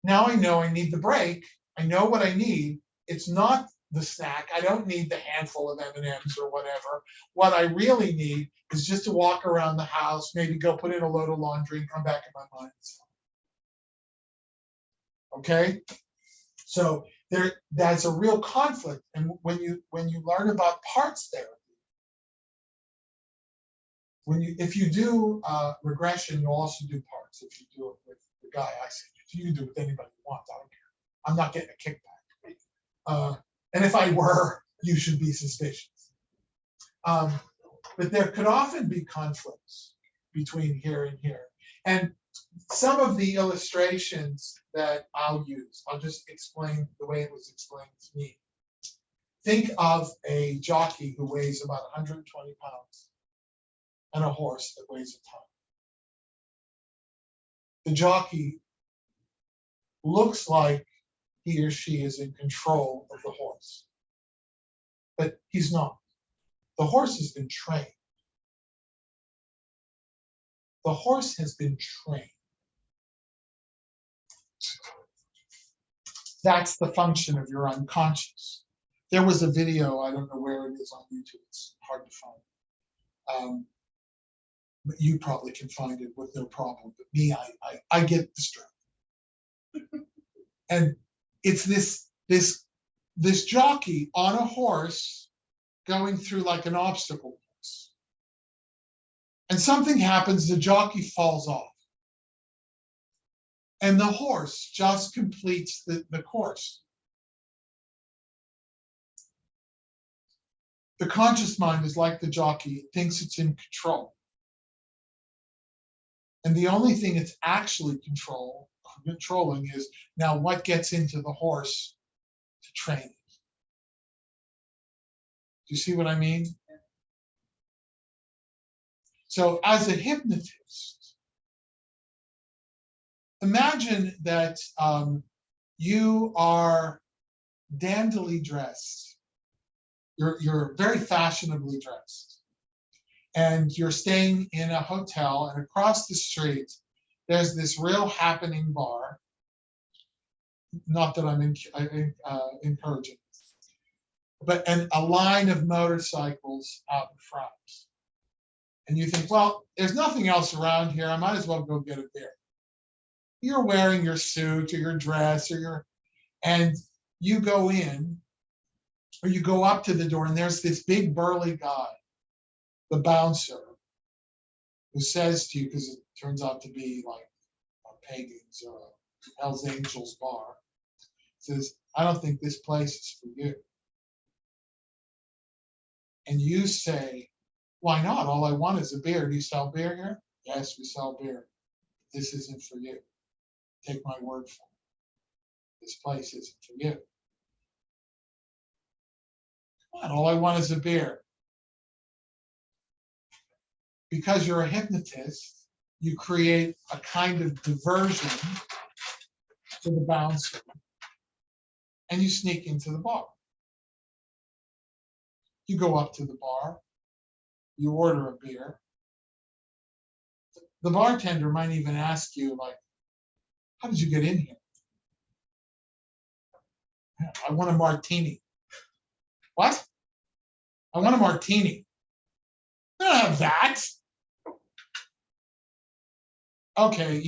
Now I know I need the break. I know what I need. It's not the snack. I don't need the handful of M&Ms or whatever. What I really need is just to walk around the house, maybe go put in a load of laundry and come back in my mind. Okay? So that's a real conflict. And when you learn about parts therapy, if you do regression, you'll also do parts. If you do it with the guy I sent you can do it with anybody you want. I don't care. I'm not getting a kickback. And if I were, you should be suspicious. But there could often be conflicts between here and here. And some of the illustrations that I'll use, I'll just explain the way it was explained to me. Think of a jockey who weighs about 120 pounds and a horse that weighs a ton. The jockey looks like he or she is in control of the horse, but he's not. The horse has been trained. The horse has been trained. That's the function of your unconscious. There was a video, I don't know where it is on YouTube, it's hard to find. But you probably can find it with no problem. But me, I get distracted. And it's this jockey on a horse going through like an obstacle course. And something happens, the jockey falls off. And the horse just completes the course. The conscious mind is like the jockey, it thinks it's in control. And the only thing it's actually controlling is now what gets into the horse to train it. Do you see what I mean? So as a hypnotist, imagine that you are dandily dressed. You're very fashionably dressed. And you're staying in a hotel, and across the street, there's this real happening bar. Not that I'm encouraging, and a line of motorcycles out in front. And you think, well, there's nothing else around here. I might as well go get a beer. You're wearing your suit or your dress and you go in, or you go up to the door, and there's this big burly guy, the bouncer, who says to you, because it turns out to be like a Pagans or a Hell's Angels bar, says, I don't think this place is for you. and you say, why not? All I want is a beer. Do you sell beer here? Yes, we sell beer. This isn't for you. Take my word for it. This place isn't for you. Come on, all I want is a beer. Because you're a hypnotist, you create a kind of diversion for the bouncer, and you sneak into the bar. You go up to the bar, you order a beer. The bartender might even ask you, like, how did you get in here? I want a martini. What? I want a martini. I don't have that. Okay,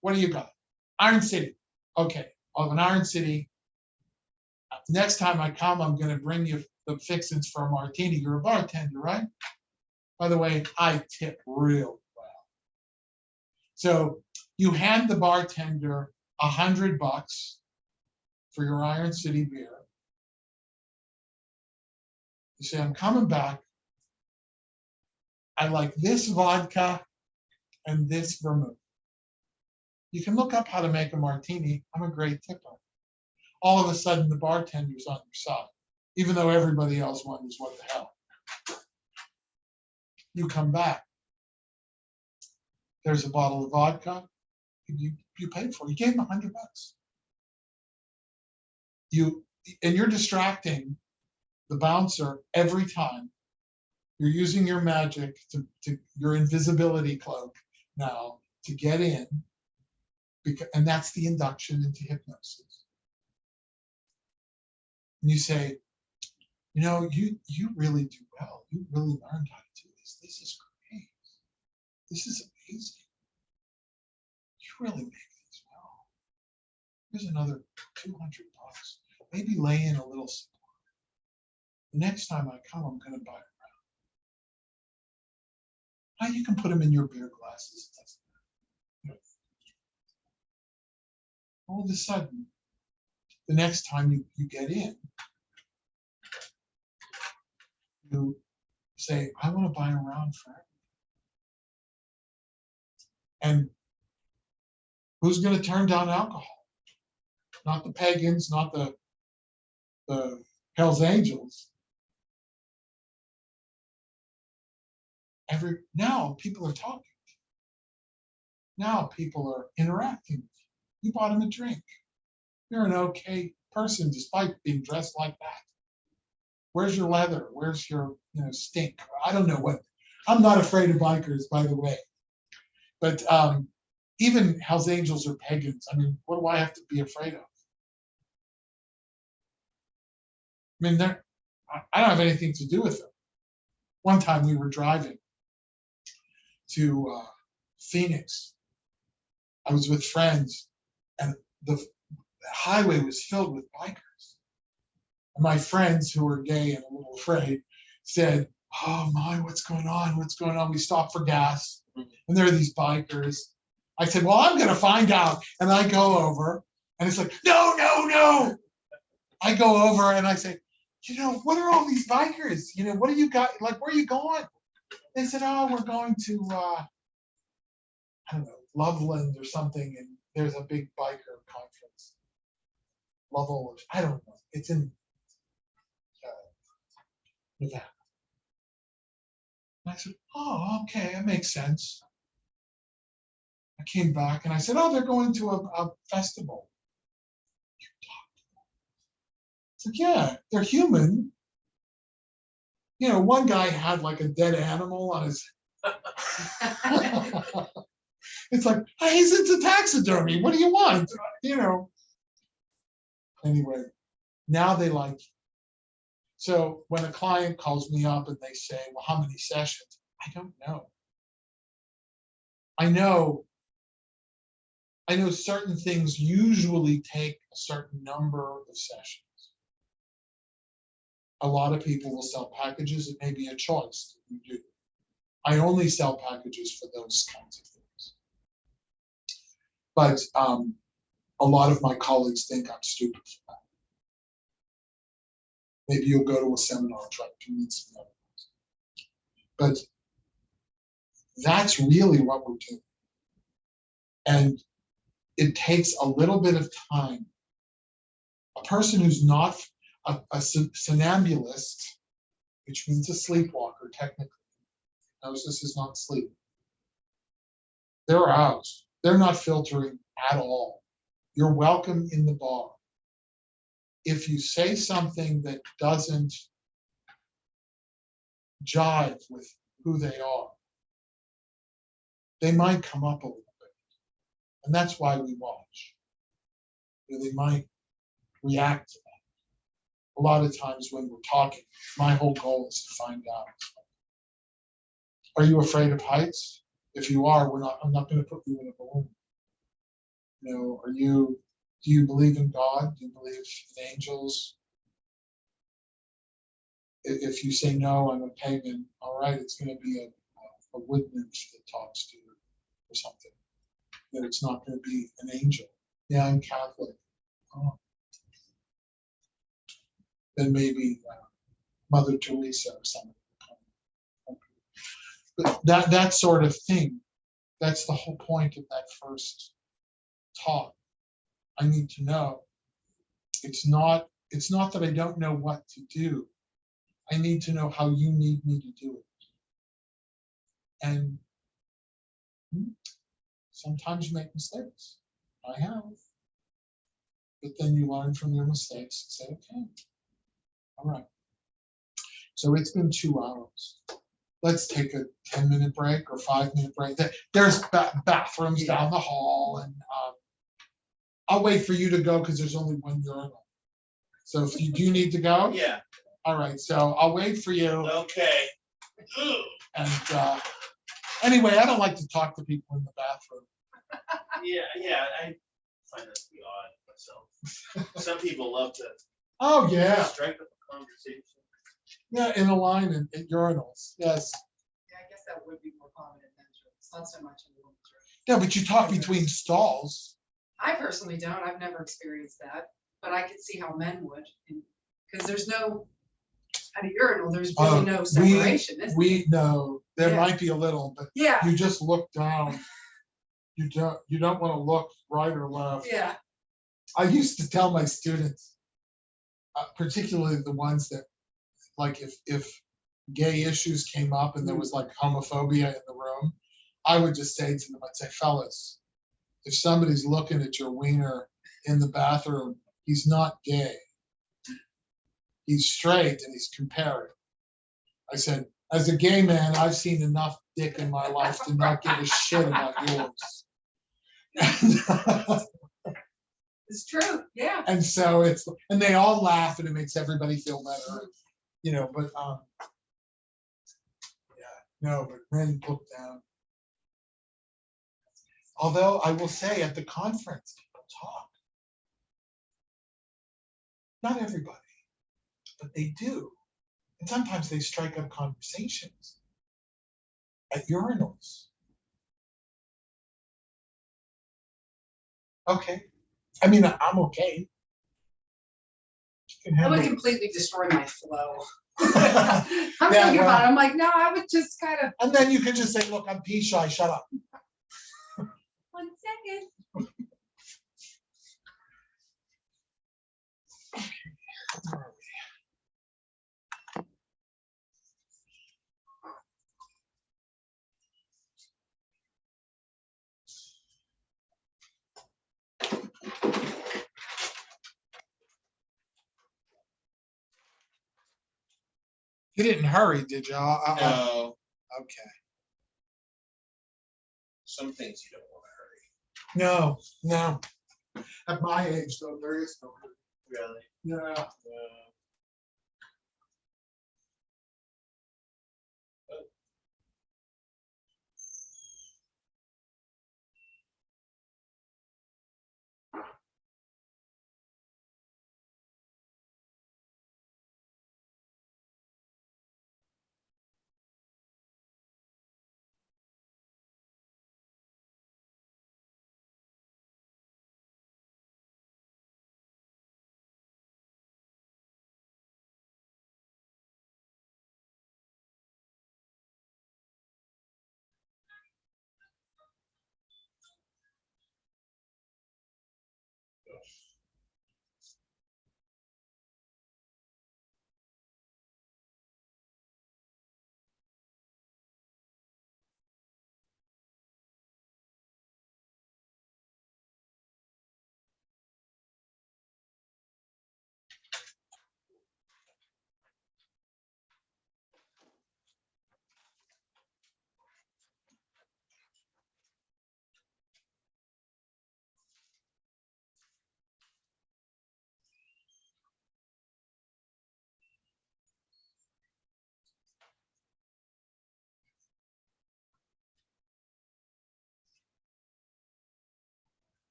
what do you got? Iron City. Okay, I'll have an Iron City. Next time I come, I'm going to bring you the fixings for a martini. You're a bartender, right? By the way, I tip real well. So you hand the bartender $100 for your Iron City beer. You say, I'm coming back. I like this vodka and this vermouth. You can look up how to make a martini. I'm a great tipper. All of a sudden, the bartender's on your side, even though everybody else wonders what the hell. You come back. There's a bottle of vodka. You paid for it. You gave him $100. And you're distracting the bouncer every time. You're using your magic your invisibility cloak now to get in, and that's the induction into hypnosis. And you say, you really do well. You really learned how to do this. This is great. This is amazing. You really make these well. Here's another $200. Maybe lay in a little support. The next time I come, I'm going to buy it around. Now you can put them in your beer glasses. It doesn't matter. All of a sudden, the next time you get in, you say, I want to buy a round for everyone. And who's going to turn down alcohol? Not the pagans, not the Hell's Angels. Now people are talking. Now people are interacting. You bought them a drink. You're an okay person despite being dressed like that. Where's your leather? Where's your stink? I don't know what. I'm not afraid of bikers, by the way. But even Hell's Angels or pagans, I mean, what do I have to be afraid of? I mean, I don't have anything to do with them. One time we were driving to Phoenix. I was with friends, and the highway was filled with bikers. And my friends, who were gay and a little afraid, said, oh my, what's going on? What's going on? We stopped for gas, and there are these bikers. I said, well, I'm going to find out. And I go over, and it's like, no, no, no. I go over, and I say, what are all these bikers? What do you got? Like, where are you going? They said, oh, we're going to, I don't know, Loveland or something, and there's a big biker conference. Lovell, I don't know. It's in Nevada. And I said, oh, okay, that makes sense. I came back and I said, oh, they're going to a festival. You talk to them. It's like, yeah, they're human. One guy had like a dead animal on his. It's like, hey, he's into taxidermy. What do you want? Anyway, now they like you. So when a client calls me up and they say, well, how many sessions? I don't know. I know certain things usually take a certain number of sessions. A lot of people will sell packages. It may be a choice that you do. I only sell packages for those kinds of things. But a lot of my colleagues think I'm stupid for that. Maybe you'll go to a seminar and try to convince them. But that's really what we're doing. And it takes a little bit of time. A person who's not a somnambulist, which means a sleepwalker technically, hypnosis is not sleep. They're out. They're not filtering at all. You're welcome in the bar. If you say something that doesn't jive with who they are, they might come up a little bit. And that's why we watch. They might react to that. A lot of times when we're talking, my whole goal is to find out. Are you afraid of heights? If you are, I'm not going to put you in a balloon. You know, do you believe in God? Do you believe in angels? If you say no, I'm a pagan, all right, it's going to be a wood nymph that talks to you or something. That it's not going to be an angel. Yeah, I'm Catholic. Oh. Then maybe Mother Teresa or something. But that sort of thing, that's the whole point of that first talk. I need to know. It's not that I don't know what to do. I need to know how you need me to do it. And sometimes you make mistakes. I have. But then you learn from your mistakes and say, okay, all right. So it's been 2 hours. Let's take a 10-minute break or 5-minute break. There's bathrooms down the hall, and I'll wait for you to go because there's only one urinal. So if you do need to go, Yeah. all right. So I'll wait for you. Okay. And anyway, I don't like to talk to people in the bathroom. Yeah, I find that to be odd myself. Some people love to Oh yeah, strike up a conversation. yeah, in a line at urinals. Yes. Yeah, I guess that would be more common in men's rooms. It's not so much in the women's room. Yeah, but you talk between stalls. I personally don't. I've never experienced that, but I could see how men would, because there's no at a urinal. There's really no separation. Is We know there Yeah. might be a little, but Yeah. you just look down. You don't want to look right or left. Yeah. I used to tell my students, particularly the ones that, like, if gay issues came up and there was like homophobia in the room, I would just say to them, I'd say, fellas, if somebody's looking at your wiener in the bathroom, he's not gay. He's straight and he's comparing. I said, as a gay man, I've seen enough dick in my life to not give a shit about yours. It's true. Yeah. And so and they all laugh and it makes everybody feel better, you know, but no, but men look down. Although I will say at the conference, people talk. Not everybody, but they do. And sometimes they strike up conversations at urinals. Okay. I mean, I'm okay. You can That would handle completely destroy my flow. it. I'm Yeah, thinking well, about it. I'm like, no, I would just kind of. and then you can just say, look, I'm pee shy, shut up. 1 second. Where are we? You didn't hurry, did you? No, Okay. some things you don't want to hurry. No. At my age, though, there is no hurry. Really? Yeah.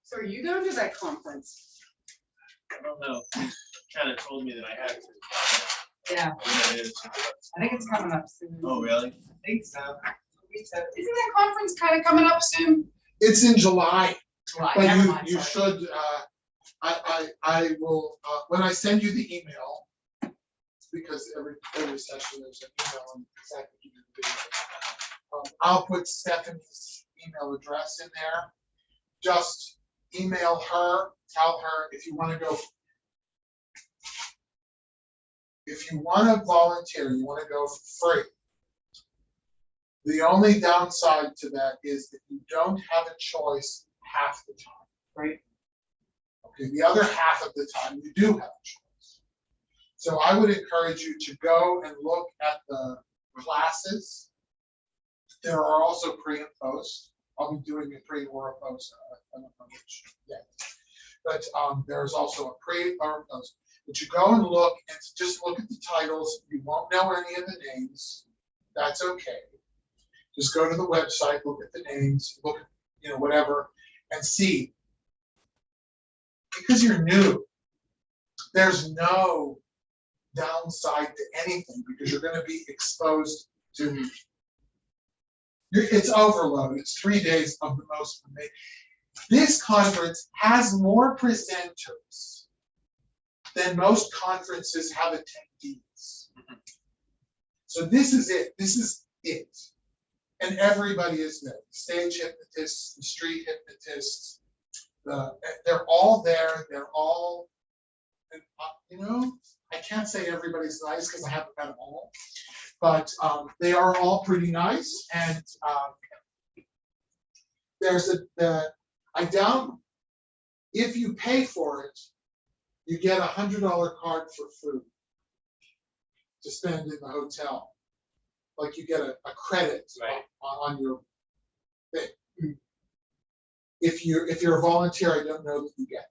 So are you going to that conference? I don't know. He kind of told me that I had to. Yeah, When it is. I think it's coming up soon. Oh, really? I think so. Isn't that conference kind of coming up soon? It's in July, July, but never mind, you sorry. should, I will, when I send you the email, because every session there's an email on exactly what you do the video. I'll put Stephanie's email address in there. Just email her, tell her if you want to go. If you want to volunteer, you want to go for free. The only downside to that is that you don't have a choice half the time. Right. Okay, the other half of the time you do have a choice. So I would encourage you to go and look at the classes. There are also pre and post. I'll be doing a pre or a post. I don't know which yet. But there's also a pre or a post. But you go and look and just look at the titles. You won't know any of the names. That's okay. Just go to the website, look at the names, look at, whatever, and see. Because you're new, there's no downside to anything because you're going to be exposed to. It's overload. It's 3 days of the most amazing. This conference has more presenters than most conferences have attendees. So this is it. This is it. And everybody is there. The stage hypnotists, the street hypnotists, they're all there. They're all, I can't say everybody's nice because I haven't met them all, but they are all pretty nice. And if you pay for it, you get $100 card for food to spend in the hotel. Like you get a credit Right. on your thing. If you're a volunteer, I don't know that you get.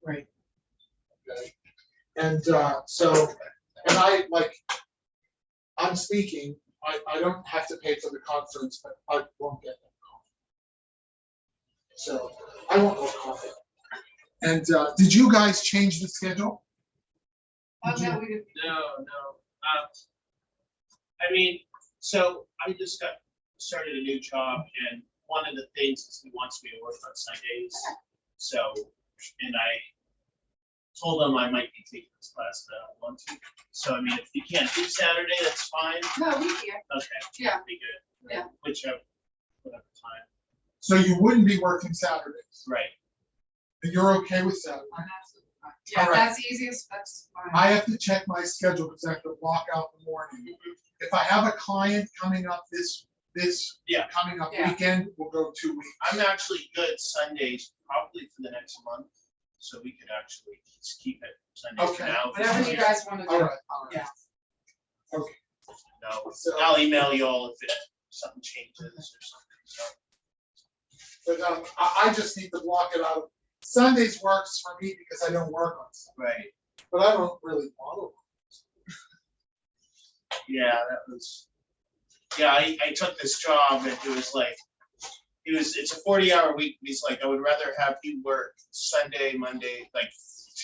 Right. Okay. And I'm speaking. I don't have to pay for the conference, but I won't get that coffee. So I won't go coffee. And did you guys change the schedule? Oh, no, we didn't. No. I mean, so I just started a new job, and one of the things is he wants me to work on Sundays. So, and I told him I might be taking this class that I don't want to. So, I mean, if you can't do Saturday, that's fine. No, we can't. Okay. Yeah. Be good. Yeah. Whatever time. So you wouldn't be working Saturdays. Right. And you're okay with Saturday? I'm absolutely fine. Yeah, All right. that's easiest, that's fine. I have to check my schedule because I have to block out the morning. If I have a client coming up this coming up Yeah. weekend, we'll go 2 weeks. I'm actually good Sundays probably for the next month, so we could actually just keep it Sundays for Okay. now. Whatever you guys want to do. All right. Yeah. Okay. No, So, I'll email you all if something changes or something. So. but I just need to block it out. Sundays works for me because I don't work on Sunday, Right. but I don't really follow. Yeah, that was. Yeah, I took this job and it was like, it's a 40-hour week. He's like, I would rather have you work Sunday, Monday, like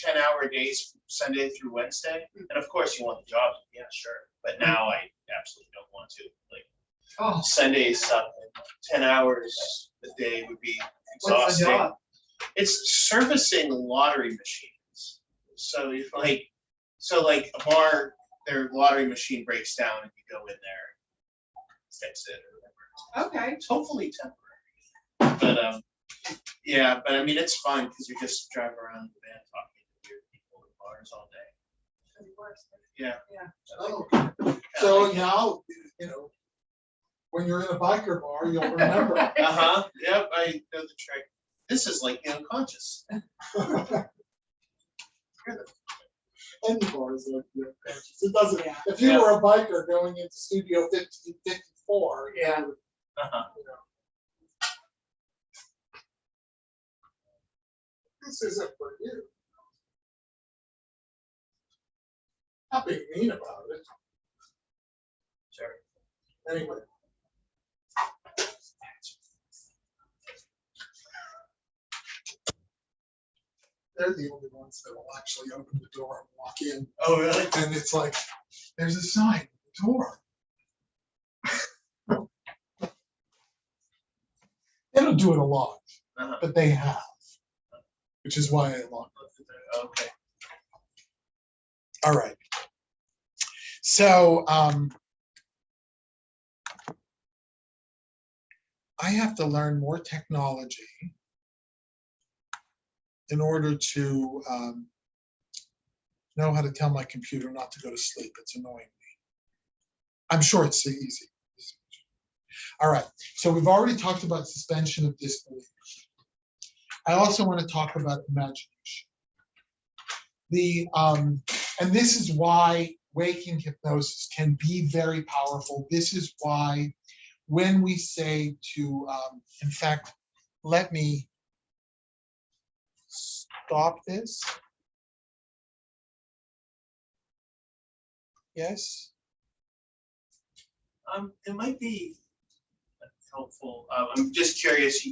10-hour days, Sunday through Wednesday. And of course, you want the job. Yeah, sure. But now I absolutely don't want to. Like Oh, Sundays, 10 hours a day would be what's the exhausting. job? It's servicing lottery machines. So if like a bar, their lottery machine breaks down and you go in there, fix it or whatever. Okay. It's hopefully temporary. But yeah, but I mean it's fun because you just drive around the van talking to weird people at bars all day. Yeah. Oh, so now when you're in a biker bar, you'll remember. Yep, I know the trick. This is like the unconscious. Any bar is like the unconscious. It doesn't. Yeah. If you were a biker going into Studio 1554, Yeah. This isn't for you. Not being mean about it. Sure. Anyway. they're the only ones that will actually open the door and walk in. Oh, really? And it's like, there's a sign, at the door. They don't do it a lot, Uh-huh. but they have, which is why I lock it. Okay. All right. So I have to learn more technology in order to know how to tell my computer not to go to sleep. It's annoying me. I'm sure it's easy. All right. So we've already talked about suspension of disbelief. I also want to talk about imagination. And this is why waking hypnosis can be very powerful. This is why when we say to, in fact, let me stop this. Yes? It might be helpful. I'm just curious,